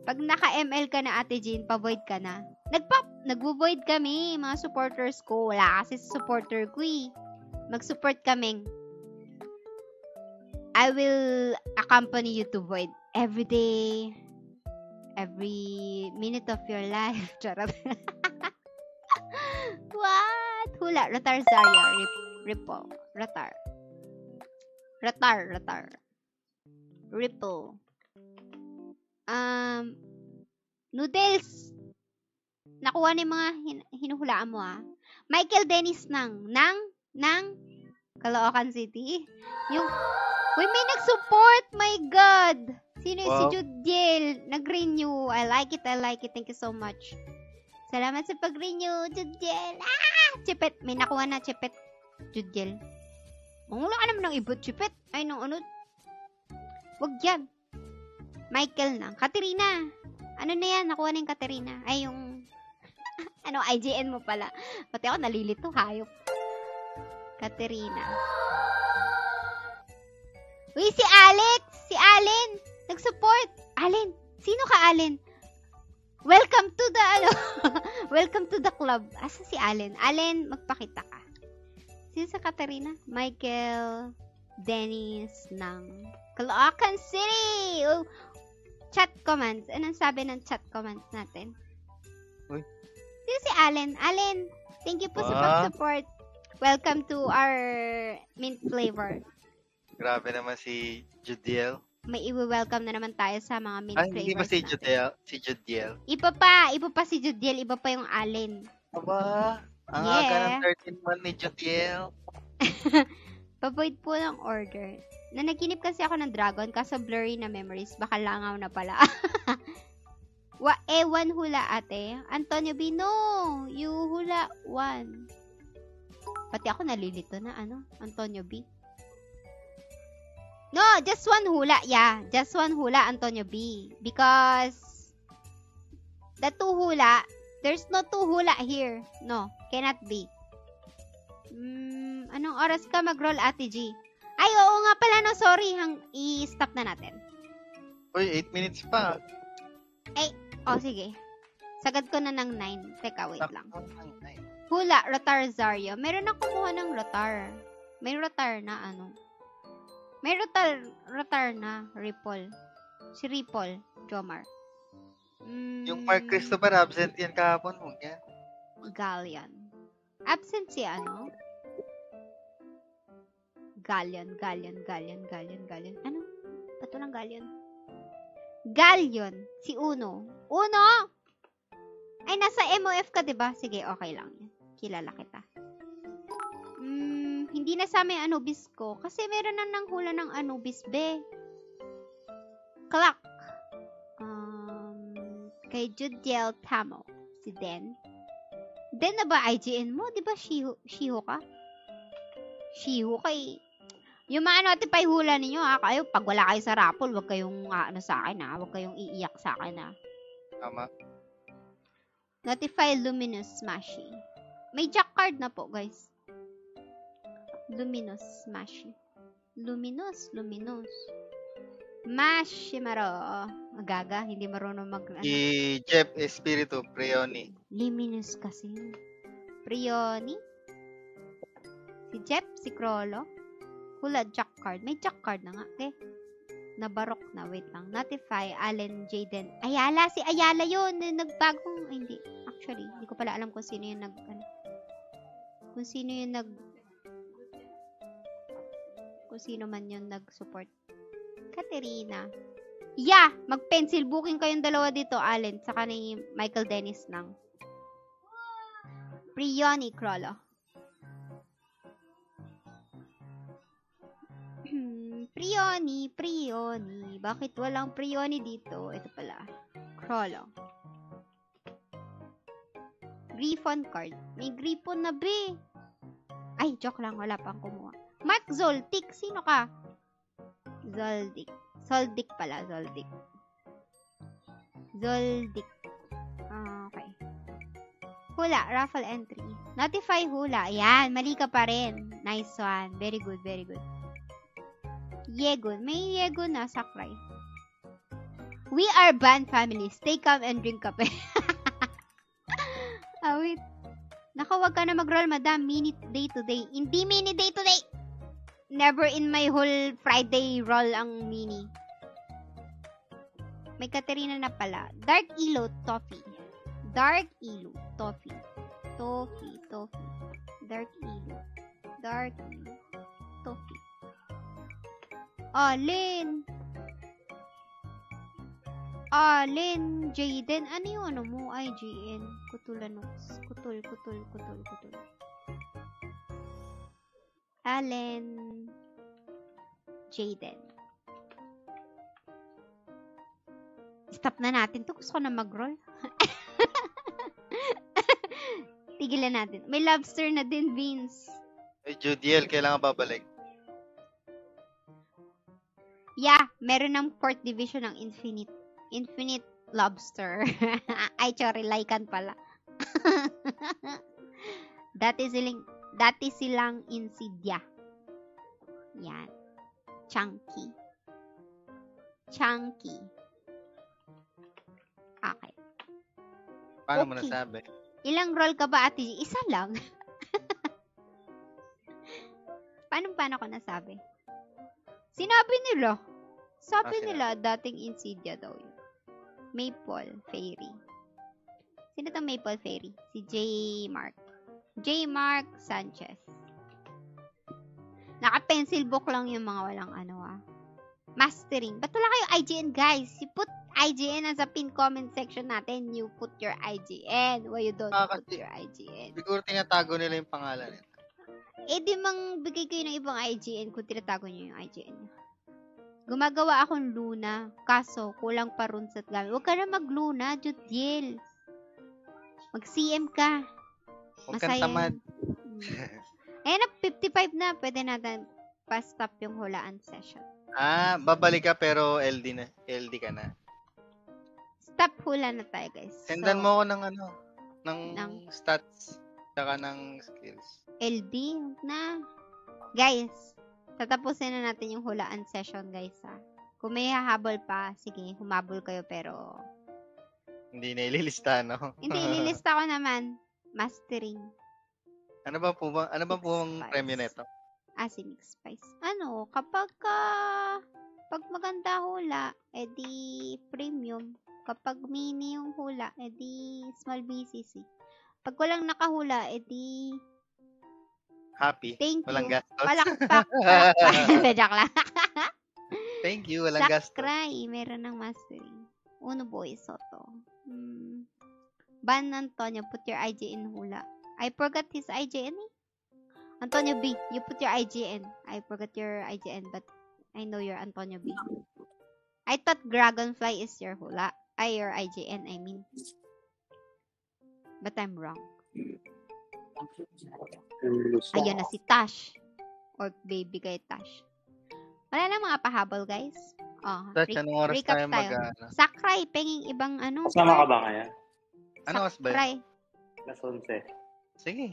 Pag naka-ML ka na, Ate Jean, pa-void ka na. Nagvo-void kami, mga supporters ko. Wala kasi supporter ko eh. Mag-support kaming. I will accompany you to void every day, every minute of your life. Charot. What? Hula. Ratar Zarya. Ripple. Ratar. Ripple. Noodles. Nakuha ni mga hinuhulaan mo ah. Michael Dennis ng Caloocan City. Uy, may nag-support! My God! Sino Wow. si Judiel? Nag-renew. I like it. Thank you so much. Salamat sa pag-renew, Judiel. Chipet. May nakuha na, Chipet. Judiel. Mangula ka naman ng ibot, Chipet. Ay, wag yan. Michael na. Katerina. Ano na yan? Nakuha na yung Katerina. Ay, yung... IGN mo pala. Pati ako nalilito, hayop. Katerina. Uy, si Alex! Si Allen! Nag-support! Allen! Sino ka, Allen? Welcome to the, welcome to the club. Asa si Allen? Allen, magpakita ka. Sino sa Katerina? Michael Dennis ng Caloocan City! Oh, chat comments. Anong sabi ng chat comments natin? Uy. Sino si Allen? Allen, thank you po sa pag-support. Welcome to our mint flavor. Grabe naman si Judiel. May i-welcome na naman tayo sa mga mint flavors. Hindi ba si Judiel? Si Judiel. Iba pa si Judiel, iba pa yung Allen. Aba, ang aga ng 13 month ni Judiel. Pa-void po ng order. Nanaginip kasi ako ng dragon, kaso blurry na memories. Baka langaw na pala. One hula ate. Antonio B, no! You hula one. Pati ako nalilito na, Antonio B. No, just one hula. Yeah, just one hula, Antonio B. Because the two hula, there's no two hula here. No, cannot be. Anong oras ka mag-roll, Ate G? Ay, oo nga pala, no, sorry. I-stop na natin. Uy, 8 minutes pa. Sige. Sagad ko na ng 9. Teka, wait lang. Sakto. Hula, Rotar Zaryo. Meron na kumuha ng Rotar. May Rotar na May Rotar na Ripple. Si Ripple, Jomar. Yung Mark Christopher absent yan kahapon. Huwag yan. Galleon. Absent si ano? Galleon. Ano? Bato ng Galleon. Galleon. Si Uno. Uno! Ay, nasa MOF ka, diba? Sige, okay lang yan. Kilala kita. Hindi na sa amin Anubis ko. Kasi meron na nang hula ng Anubis, be. Clock. Kay Judiel Tamo. Si Den. Den na ba IGN mo? Diba Shiho ka? Shiho kay... Yung mga notify hula ninyo, kayo, pag wala kayo sa raffle, huwag kayong sa akin, huwag kayong iiyak sa akin, Tama. Notify Luminous Smashy. May jack card na po, guys. Luminous Smashy. Luminous. Mashimaro. Magaga, hindi marunong Si Jeff Espiritu Prioni. Luminous kasi. Prioni. Si Jeff, si Crollo. Hula, jack card. May jack card na nga, okay? Nabarok na. Wait lang. Notify, Allen, Jaden. Ayala, si Ayala yun. Nagbagong, ay, hindi. Actually, hindi ko pala alam kung sino yung kung sino man yung nag-support. Katerina. Yeah! Mag-pencil booking kayong dalawa dito, Allen. Saka ni Michael Dennis lang. Prioni, Crollo. Prioni. Bakit walang Prioni dito? Ito pala. Crollo. Griffon card. May Griffon na, be. Ay, joke lang. Wala pang kumuha. Mark Zoltik. Sino ka? Zoldik pala. Zoldik. Okay. Hula. Raffle entry. Notify hula. Ayan. Mali ka pa rin. Nice one. Very good. Yegon. May Yegon na. Sakray. We are band family. Stay calm and drink kape. Wait. Naka, wag ka na mag-roll, madam. Minute day to day. Hindi mini day to day. Never in my whole Friday roll ang mini. May Katerina na pala. Dark Elo, Toffee. Dark Elo, Toffee. Dark Elo, Toffee. Allen, Jaden. Ano yung ano mo? IGN. Kutulanox. Kutul. Allen. Jaden. Stop na natin to. Gusto ko na mag-roll. Tigilan natin. May lobster na din, Vince. Ay, Judiel, kailangan babalik. Yeah, meron ng 4th division ng Infinite Lobster. Ay, sorry, Lycan pala. Dati silang Insidia. Yan. Chunky. Okay. Paano mo nasabi? Ilang roll ka ba, Ate G? Isa lang. Paano ko nasabi? Sinabi nila. Sabi nila, dating Insidia daw yun. Maple Fairy. Sino tong Maple Fairy? Si J. Mark Sanchez. Naka-pencil book lang yung mga walang mastering. Ba't wala kayo IGN, guys? You put IGN as a pin comment section natin. You put your IGN. Why you don't put your IGN? Siguro tinatago nila yung pangalan nila. Di mang bigay kayo ng ibang IGN kung tinatago nyo yung IGN nyo. Gumagawa akong Luna. Kaso, kulang pa runes at gamit. Huwag ka na mag-Luna, Judiel. Mag-CM ka. Huwag kang tamad. Ayan na, 55 na. Pwede natin pa-stop yung hulaan session. Babalik ka pero LD ka na. Stop hula na tayo, guys. Sendan mo ako ng stats. Saka ng skills. LD na. Guys, tatapusin na natin yung hulaan session, guys, Kung may hahabol pa, sige, humabol kayo, pero... Hindi na ililista, no? Hindi, ililista ko naman. Mastering. Ano ba po ang premyo nito? Si Mix Spice. Pag maganda hula, edi premium. Kapag mini yung hula, edi small BCC. Pag walang nakahula, edi Happy. thank Walang you. gastos. Palakpak. Palakpak. Joke lang. Thank you. Walang gastos. Sakray. Meron ng mastery. Uno boy Soto. Ban Antonio, put your IGN hula. I forgot his IGN eh. Antonio B, you put your IGN. I forgot your IGN, but I know you're Antonio B. I thought Dragonfly is your hula. Your IGN, I mean. But I'm wrong. Ayun na si Tash. Or baby kay Tash. Wala na mga pahabol, guys. Tash, anong oras recap tayo tayo. Sakray, penging ibang ano. Kasama ka ba ngayon? Ano oras ba Sakray. yun? Alas 11. Sige.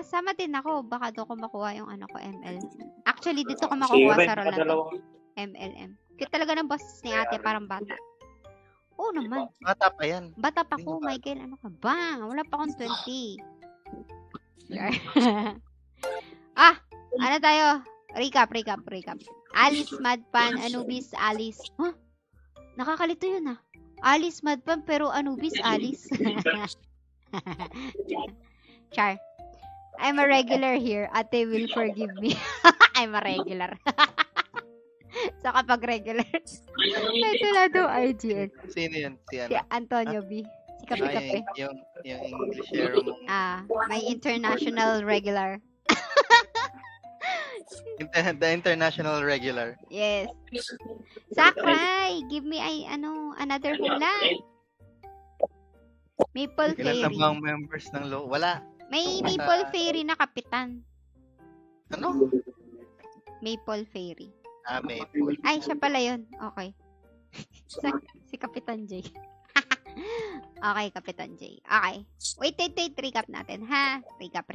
Sama din ako. Baka doon ko makuha yung ano ko, ML. Actually, dito ko Sige makukuha rin, sa Rolando. padalawang. MLM. Kaya talaga ng boss ni ate, parang bata. Oo naman. Bata pa yan. Bata pa Hindi ko, mo ba- Michael. Ano ka ba? Wala pa akong 20. Ano tayo? Recap. Alice, Madpan, Anubis, Alice. Huh? Nakakalito yun Alice, Madpan, pero Anubis, Alice. Char. I'm a regular here. Ate will forgive me. I'm a regular. So kapag regular, ito na daw IGN. Sino yun? Si Si ano? Antonio B. Si Kape-Kape. Yung English hero mo. May international regular. The international regular. Yes. Sakray, give me another hula. Maple Ilan na Fairy. bang members ng Wala. May Maple Fairy na kapitan. Ano? Maple Fairy. Maple. Ay, siya pala yun. Okay. Si Kapitan J. Okay, Kapitan J. Okay. Wait. Recap natin, ha? Recap.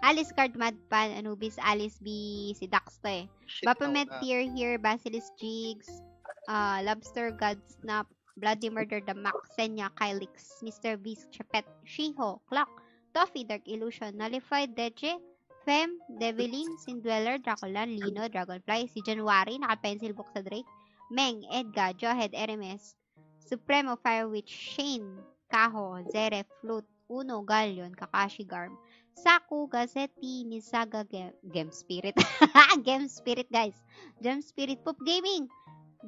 Alice Card, Madpan, Anubis, Alice B, si Dax to eh. Shit, Baphomet, no. Here, Basilisk, Jigs, Lobster, Godsnap, Bloody Murder, The Mac, Senya, Kylix, Mr. Beast, Chapet, Shiho, Clock, Toffee, Dark Illusion, Nullified, Deche, Fem, Deviling, Sindweller, Draculan, Lino, Dragonfly, si January, naka-pencil book sa Drake, Meng, Edga, Jawhead, Eremes, Supremo, Firewitch, Shane, Kaho, Zere, Flute, Uno, Galleon, Kakashi, Garm, Saku, Gazetti, Misaga, Gem Spirit. Gem Spirit, guys. Gem Spirit, Poop Gaming,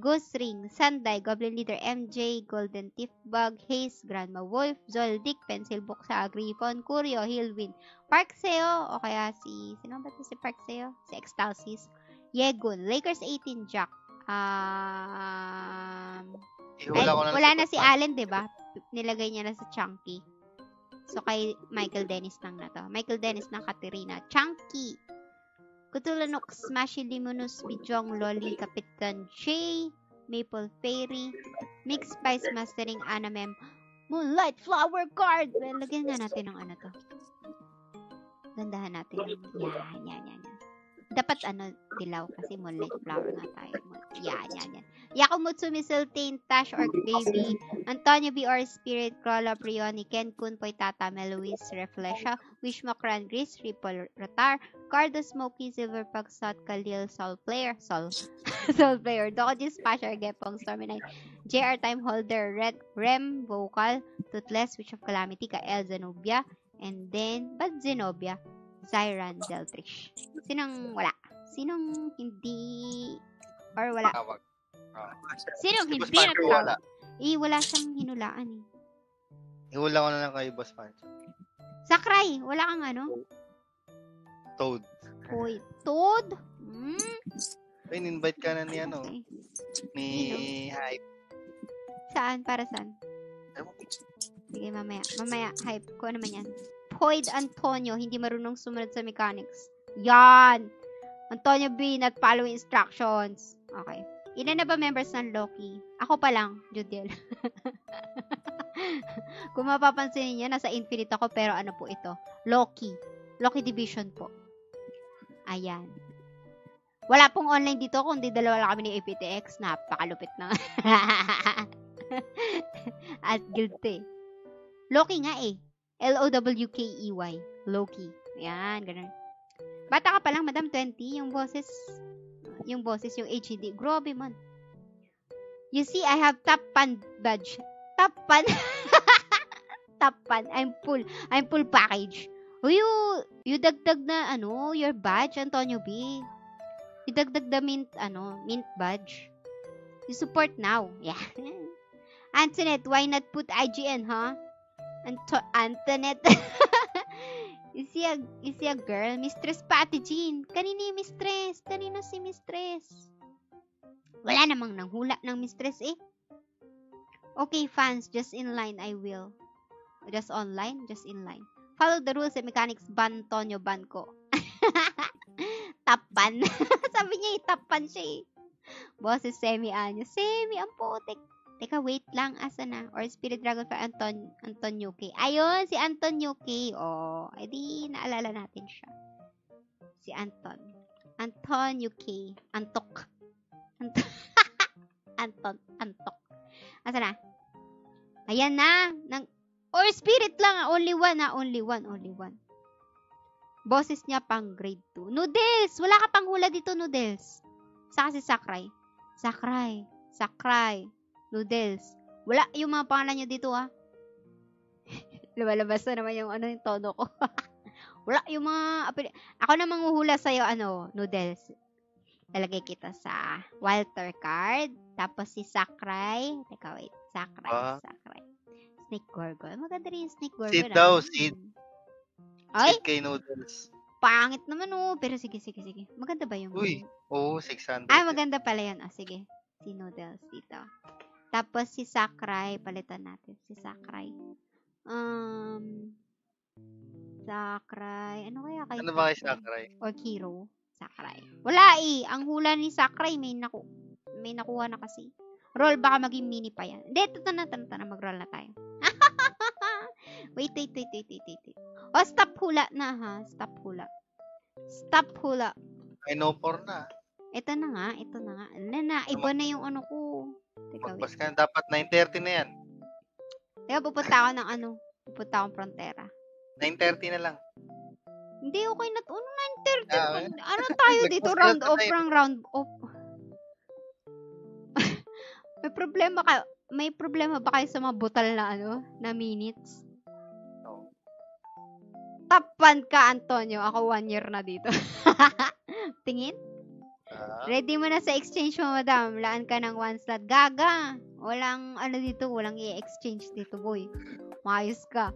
Ghost Ring, Sanday, Goblin Leader, MJ, Golden Thief Bug, Haze, Grandma Wolf, Zoldyck, Pencil Book sa Griffon, Curio, Hillwind, Parkseo, o kaya sino ba ito si Parkseo? Si Extalsis, Yegun, Lakers 18, Jack, wala na si Allen, diba? Nilagay niya na sa Chunky. So, kay Michael Dennis lang na to. Michael Dennis ng Katerina. Chunky! Kutulanok, Smashy Limonous, Bijong, Loli, Kapitan J, Maple Fairy, Mix Spice Mastering, Anamem, Moonlight Flower Card! Well, lagyan nga natin ng ano to. Gandahan natin. Yan. Dapat dilaw kasi Moonlight Flower nga tayo. Yan. Yakumutsu, Mistletoe, Tash, Orc Baby, Antonio B. Or Spirit, Crawler, Prioni, Ken Kun, Poitata, Meloise, Reflesha, Wishmakran, Gris, Ripple, Ratar, Cardo, Smokey, Silver Pagsot, Khalil, Soul Player, Dokojis, Pasher, Gepong, Stormy Night, JR Time Holder, Red, Rem, Vocal, Toothless, Witch of Calamity, Kael, Zenobia, and then, Zenobia, Zyran, Deltrish. Sinong wala? Sinong hindi, or wala? Tawag. Sinong Si hindi Boss Pancho wala. wala siyang hinulaan eh. Ihula ko na lang kay Boss Pancho. Sakray, wala kang Toad. Hoy, Toad? In-invite ka na ni Okay. ni Hype. Saan? Para saan? Sige, mamaya, hype ko naman yan. Poid Antonio, hindi marunong sumunod sa mechanics. Yan! Antonio B, not following instructions. Okay. Ilan na ba members ng Loki? Ako pa lang, Judiel. Kung mapapansin niyo, nasa Infinite ako, pero ano po ito? Loki. Loki Division po. Ayan. Wala pong online dito, kundi dalawa lang kami ni APTX. Napakalupit na. At guild eh. Loki nga eh. L-O-W-K-E-Y. Loki. Ayan, ganun. Bata ka pa lang, Madam 20. Yung boses, yung HD. Grabe man. You see, I have top pan badge. Top pan. Top fan. I'm full package. O you dagdag na, your badge, Antonio B. You dagdag the mint badge. You support now. Yeah. Antoinette, why not put IGN, huh? Antoinette. Is he a girl? Mistress Patty Jean. Kanina yung mistress? Kanina si mistress? Wala namang nanghula ng mistress eh. Okay, fans, just in line, I will. Just online, just in line. Follow the rules and mechanics, ban Tonyo, ban ko. Tapan. Sabi niya, tapan siya eh. Boses Semi-Anyo. Semi, ang putik. Teka, wait lang. Asa na? Or Spirit Dragon for Antonio K. Ayun, si Antonio K. Oh, edi naalala natin siya. Si Antonio K. Antok. Antok. Asa na? Ayan na. Or Spirit lang. Only one. Boses niya pang grade 2. Noodles! Wala ka pang hula dito, Noodles. Saka si Sakray. Noodles. Wala yung mga pangalan nyo dito, ha? Lumalabas na naman yung yung tono ko. Wala yung mga... Ako na manghuhula sa'yo, Noodles. Lalagay kita sa Walter card. Tapos si Sakray. Teka, wait. Sakray. Snake Gorgon. Maganda rin yung Snake Gorgon. Seed daw, seed. Ay? Seed kay Noodles. Pangit naman, Pero sige. Maganda ba yung... Uy, oo, 600. Ay, maganda pala yan. Sige. Si Noodles dito. Tapos si Sakray. Palitan natin. Si Sakray. Sakray. Ano kaya kayo? Ano ba kay Sakray? Or Kiro? Sakray. Wala eh. Ang hula ni Sakray may nakuha na kasi. Roll, baka maging mini pa yan. Hindi, ito na. Mag-roll na tayo. Wait. Oh, stop hula na, ha? Stop hula. Ay, no por na. Ito na nga. Iba na yung ko. Teka, Magpas wait. ka na, dapat 9:30 na yan. Teka, pupunta ako ng Pupunta akong Frontera. 9:30 na lang. Hindi, okay na. 9:30. Ah, Ano tayo dito? Nagpas Round na off, tayo. round off. May problema ba kayo sa mga butal na minutes? No. Tapan ka, Antonio. Ako 1 year na dito. Tingin? Ready mo na sa exchange mo, madam. Laan ka ng 1 slot. Gaga. Walang dito. Walang i-exchange dito, boy. Maayos ka.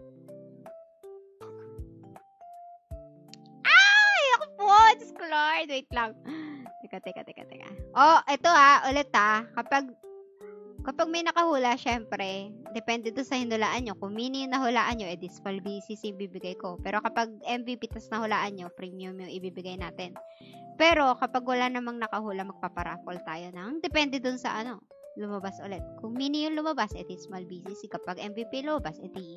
Ay! Ako po! Diyos ko, Lord. Wait lang. Teka. Oh, ito ulit Kapag may nakahula, syempre, depende to sa hinulaan nyo. Kung mini yung nahulaan nyo, edi small BCC ibibigay ko. Pero kapag MVP tas nahulaan nyo, premium yung ibibigay natin. Pero kapag wala namang nakahula, magpaparaffle tayo ng depende dun sa lumabas ulit. Kung mini yung lumabas, edi small BCC. Kapag MVP lumabas, edi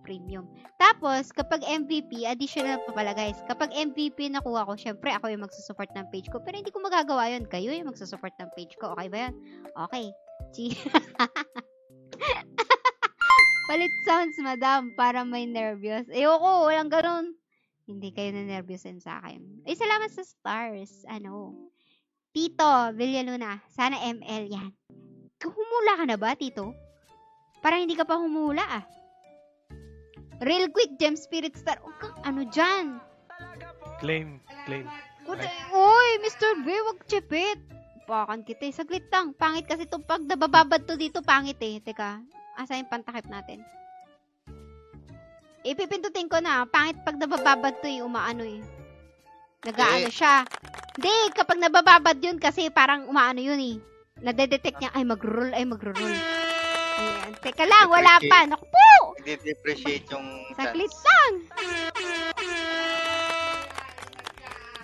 premium. Tapos, kapag MVP, additional pa pala guys. Kapag MVP nakuha ko, syempre ako yung magsusupport ng page ko. Pero hindi ko magagawa yun. Kayo yung magsusupport ng page ko. Okay ba yan? Okay. Palit sounds, madam, para may nervous. Ayoko, walang ganun. Hindi kayo na nervousin sa akin. Ay, salamat sa stars. Tito Villaluna. Sana ML yan. Humula ka na ba, Tito? Parang hindi ka pa humula, Real quick, Gem Spirit Star. Ano dyan? Claim. Uy, Mr. B, wag chipit. Pakan kita Saglit lang. Pangit kasi itong pag nabababad to dito, pangit Teka, asa yung pantakip natin? Ipipindutin ko na. Pangit pag nabababad to Nag-aano siya. Hindi, kapag nabababad yun kasi parang umaano yun Nadedetect niya, ay magro-roll. Ayan. Teka lang, wala pa. Naku po! Hindi-depreciate yung Saglit chance.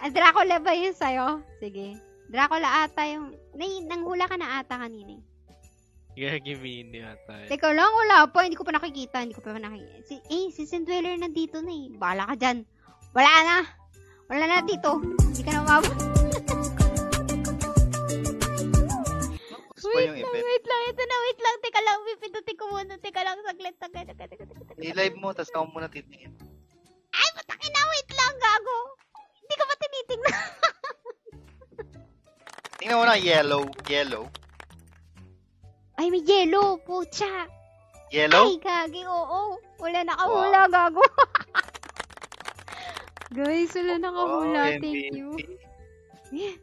lang. Dracula ba yun sa'yo? Sige. Dracula ata yung... Nanghula ka na ata kanina. Gagawin yata. Teka lang, wala pa. Hindi ko pa nakikita. Si Sindweller nandito na Bahala ka dyan. Wala na dito. Hindi ka na umabot. Wait lang. Wait lang. Teka lang, pipindutin ko muna. Teka lang, saglit. I-live mo, tas ako muna titingin. Ay, patakin na, wait lang, gago. Hindi ka ba tinitingnan? Tingnan mo na, yellow. Ay, may yellow, pucha. Yellow? Ay, gagi, oo. Wala nakahula, gago. Guys, wala nakahula. Oh, Thank you.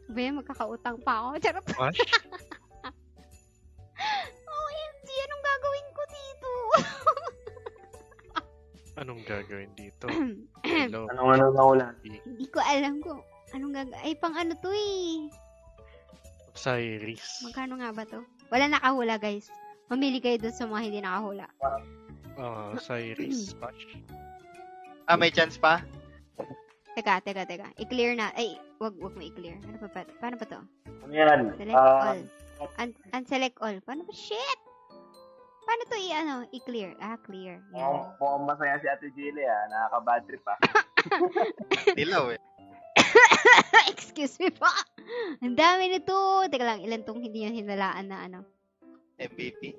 Ba, magkakautang pa ako. Charot. Wash? OMG, anong gagawin ko dito? Anong gagawin dito? Hello. Anong nakulan? Hindi ko alam kung anong gagawin. Ay, pang ano to eh. Osiris. Magkano nga ba to? Wala nakahula, guys. Mamili kayo dun sa mga hindi nakahula. Osiris. Wash. May chance pa? Teka. I-clear na. Ay, wag mo i-clear. Ano pa? Paano ba to? Ano yan? Select all. Unselect all. Paano ba? Shit! Paano to i-clear? Clear. Yan. Mukhang masaya si Ate Jilly nakaka-bad trip Dilaw eh. Excuse me po. Ang dami nito. Teka lang, ilan tong hindi yan hinalaan na MVP.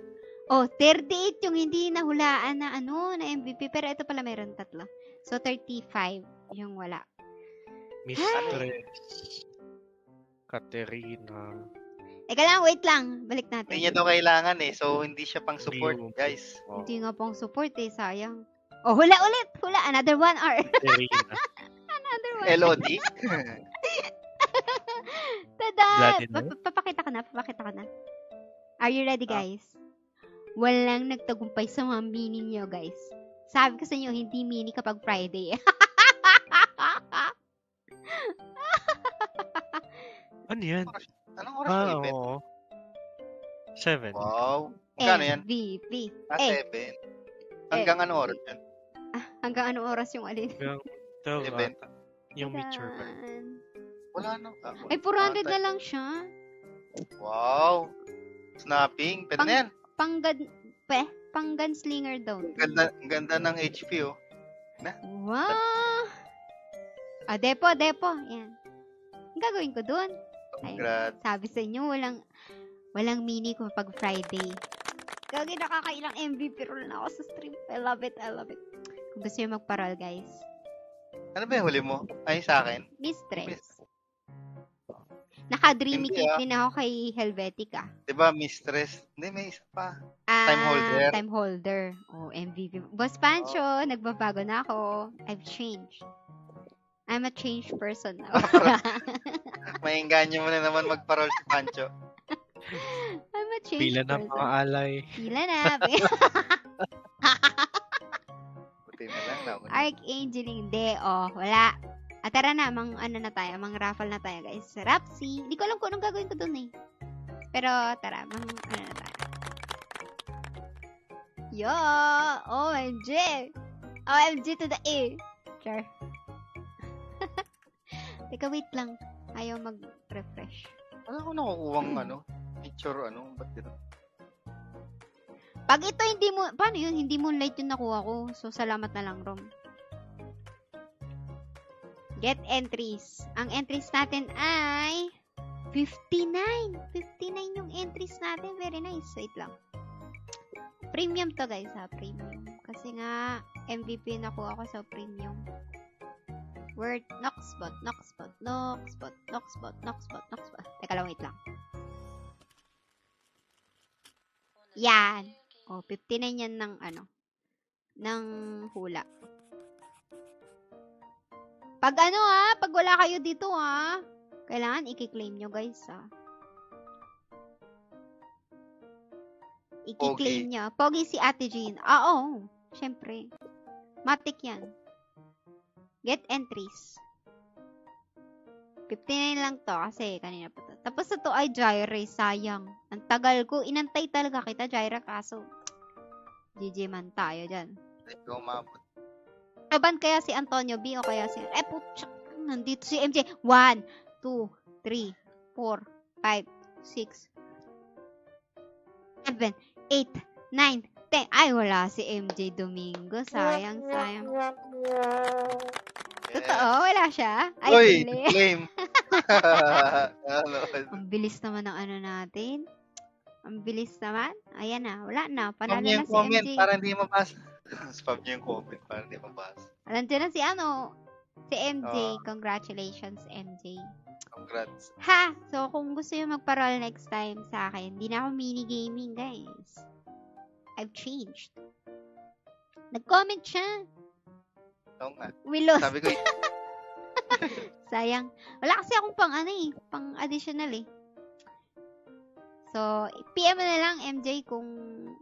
Oh, 38 yung hindi nahulaan na na MVP. Pero ito pala meron 3. So, 35 yung wala. Mistress. Katerina. Teka lang, wait lang. Balik natin. Hindi niya daw kailangan eh. So, hindi siya pang support, Ayun. guys. Oh, Hindi nga pong support sayang. Oh, hula ulit. Hula, another 1 hour. Katerina. Another 1. LOD? Tada! Bloody no? Papakita ka na. Are you ready, guys? Walang nagtagumpay sa mga mini niyo, guys. Sabi ko sa inyo, hindi mini kapag Friday. Ano yan? Anong oras yung event? Oo. 7. Wow. Magkano yan? MVP. 7. Hanggang anong oras yan? Hanggang anong oras yung alin? Hanggang 12 Event. ata. Yung mature ba? Wala na. Ay, 400 na lang siya. Wow. Snapping. Pwede na yan. Pang gunslinger daw. Ang ganda ng HP oh. Wow! Depo. Yan. Ang gagawin ko dun? Ay, Congrats. sabi sa inyo, walang mini ko pag Friday. Gagi, nakakailang MVP roll na ako sa stream. I love it. Kung gusto nyo magparol, guys. Ano ba yung huli mo? Ay, sa akin? Mistress. Naka-dreamy Hindi, cake din ako kay Helvetica. Diba, Mistress? Hindi, may isa pa. Time holder. Time holder. Oh, MVP. Boss Pancho, nagbabago na ako. I've changed. I'm a changed person now. Maingganyo mo na naman magparol si Pancho. I'm a changed Pila ng person. mga alay. Pila na. Buti na lang. Archangel, hindi. Oh, wala. Tara na, na tayo. Raffle na tayo, guys. Rapsi. Hindi ko alam kung anong gagawin ko dun eh. Pero, tara, na tayo. Yo! OMG! OMG to the A! Sure. Teka, wait lang. Ayaw mag-refresh. Wala ko nakukuha picture ba't dito? Pag ito, paano yun? Hindi moonlight yung nakuha ko. So, salamat na lang, Rom. Get entries. Ang entries natin ay 59. 59 yung entries natin. Very nice. Wait lang. Premium to, guys, Premium. Kasi nga, MVP nakuha ko sa premium. Word, Knoxbot. Teka lang, wait lang. Yan. 59 yan ng ng hula. Pag pag wala kayo dito kailangan i-claim nyo, guys, I-claim nyo. Pogi si Ate Jean. Oo, syempre. Matik yan. Get entries. 59 lang to kasi kanina pa to. Tapos ito ay Jaira, sayang. Ang tagal ko. Inantay talaga kita, Jaira, kaso GG man tayo dyan. Hindi ko umabot. Ban kaya si Antonio B o kaya si... putya. Nandito si MJ. 1, 2, 3, 4, 5, 6, 7, 8, 9, 10. Ay, wala si MJ Domingo. Sayang. Totoo, wala siya. Ay, Uy, huli. claim. Ang bilis naman ng natin. Ang bilis naman. Ayan na, wala na. Spam Panalo niyo na yung si comment MJ. para hindi mabasa. Spam niyo yung comment para hindi mabasa. Nandiyan na si MJ. Oo. Congratulations, MJ. Congrats. Ha! So, kung gusto nyo magparol next time sa akin, hindi na ako mini-gaming, guys. I've changed. Nag-comment siya. Oo nga. We lost. Sabi ko, Sayang. Wala kasi akong pang additional eh. So, PM mo na lang, MJ, kung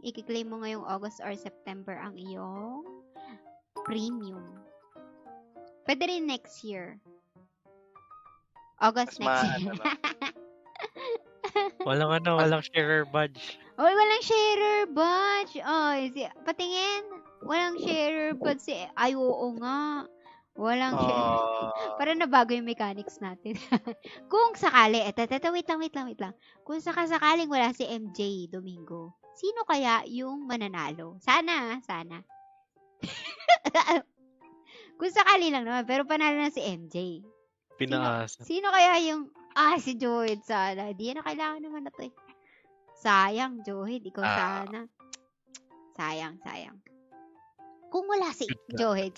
i-claim mo ngayong August or September ang iyong premium. Pwede rin next year. August Mas next year. Walang sharer badge. Oy, walang sharer badge. Oy, patingin. Walang sharer badge si... Ay, oo nga. Walang sharer. Para nabago yung mechanics natin. Kung sakali, wait lang. Kung sakaling wala si MJ Domingo, sino kaya yung mananalo? Sana. Kung sakali lang naman, pero panalo na si MJ. Pinaasa. Sino kaya yung... si Johed sana. Di na kailangan naman na to eh. Sayang, Johed. Ikaw sana. Sayang. Kung wala si Johed.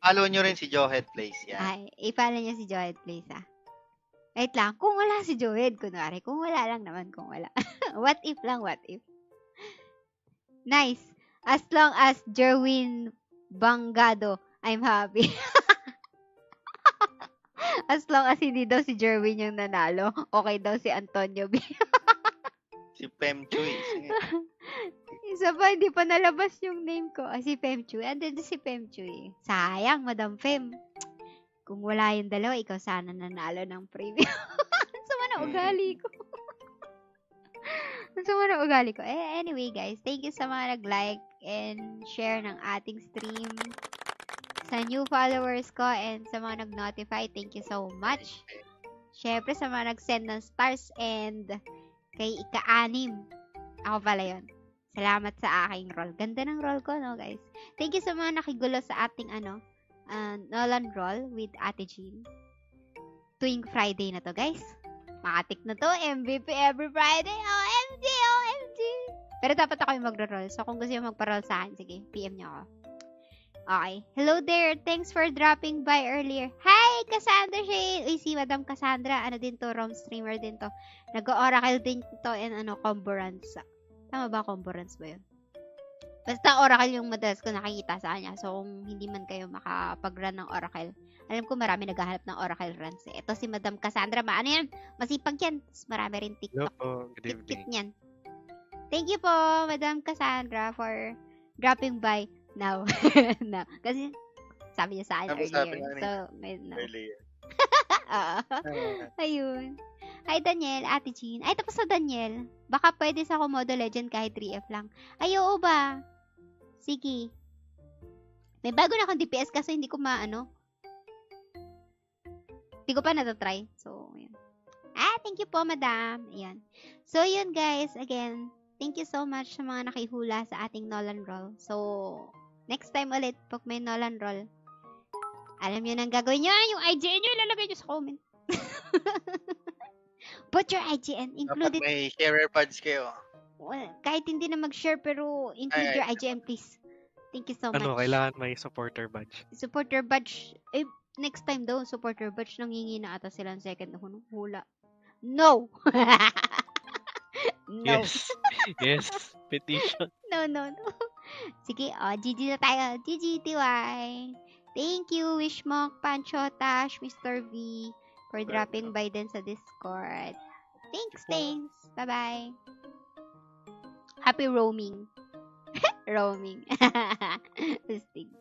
Follow nyo rin si Johed Place. Yan. Ay, i-follow niya si Johed Place, ah. Wait lang. Kung wala si Johed, kunwari. Kung wala lang naman, kung wala. What if lang, what if? Nice. As long as Jerwin Bangado, I'm happy. As long as hindi daw si Jerwin yung nanalo, okay daw si Antonio B. Si Pem Chuy. Isa pa, hindi pa nalabas yung name ko. Si Fem Chuy. Andun si Fem Chuy. Sayang, Madam Fem. Kung wala yung dalawa, ikaw sana nanalo ng premium. Sama na ugali ko. Anyway, guys. Thank you sa mga nag-like and share ng ating stream. Sa new followers ko and sa mga nag-notify, thank you so much. Syempre, sa mga nag-send ng stars and kay ika-anim. Ako pala yun. Salamat sa aking roll. Ganda ng roll ko, no, guys? Thank you sa mga nakigulo sa ating, Nolan roll with Ate Jean. Tuwing Friday na to, guys. Makatik na to. MVP every Friday. OMG! Pero dapat ako yung magro-roll. So, kung gusto yung magpa-roll sa akin, sige, PM nyo ako. Okay. Hello there. Thanks for dropping by earlier. Hi, Cassandra Shane. Uy, si Madam Cassandra. Ano din to? Rom streamer din to. Nag-oracle din to and combo runs. Tama ba? Combo runs ba yun? Basta oracle yung madalas ko nakikita sa kanya. So, kung hindi man kayo makapag-run ng oracle, alam ko marami naghahanap ng oracle runs. Ito si Madam Cassandra. Ano yan? Masipag yan. Tapos marami rin TikTok. Hello po. Good Cute evening. yan. Thank you po, Madam Cassandra, for dropping by now. No. Kasi, sabi niya sa akin earlier. So, no. Earlier. Ayun. Hi, Daniel. Ate Jean. Ay, tapos na, Daniel. Baka pwede sa Komodo Legend kahit 3F lang. Ay, oo ba? Sige. May bago na akong DPS kasi hindi ko Hindi ko pa natatry. So, yun. Thank you po, madam. Ayan. So, yun, guys. Again, thank you so much sa mga nakihula sa ating Nolan Roll. So, next time ulit, pag may Nolan Roll, alam nyo nang gagawin nyo. Yung IGN nyo, ilalagay nyo sa comment. Put your IGN. Include Dapat may sharer pads kayo. Kahit hindi na mag-share, pero include your IGN, please. Thank you so much. Kailangan may supporter badge. Supporter badge. Next time daw, supporter badge, nangingi na ata sila ng second hula. No! No. Yes. Petition. No. Sige, GG na tayo. GG, TY. Thank you, Wishmok, Pancho, Tash, Mr. V, for dropping by din sa Discord. Thanks. Bye-bye. Happy roaming. Roaming. Astig.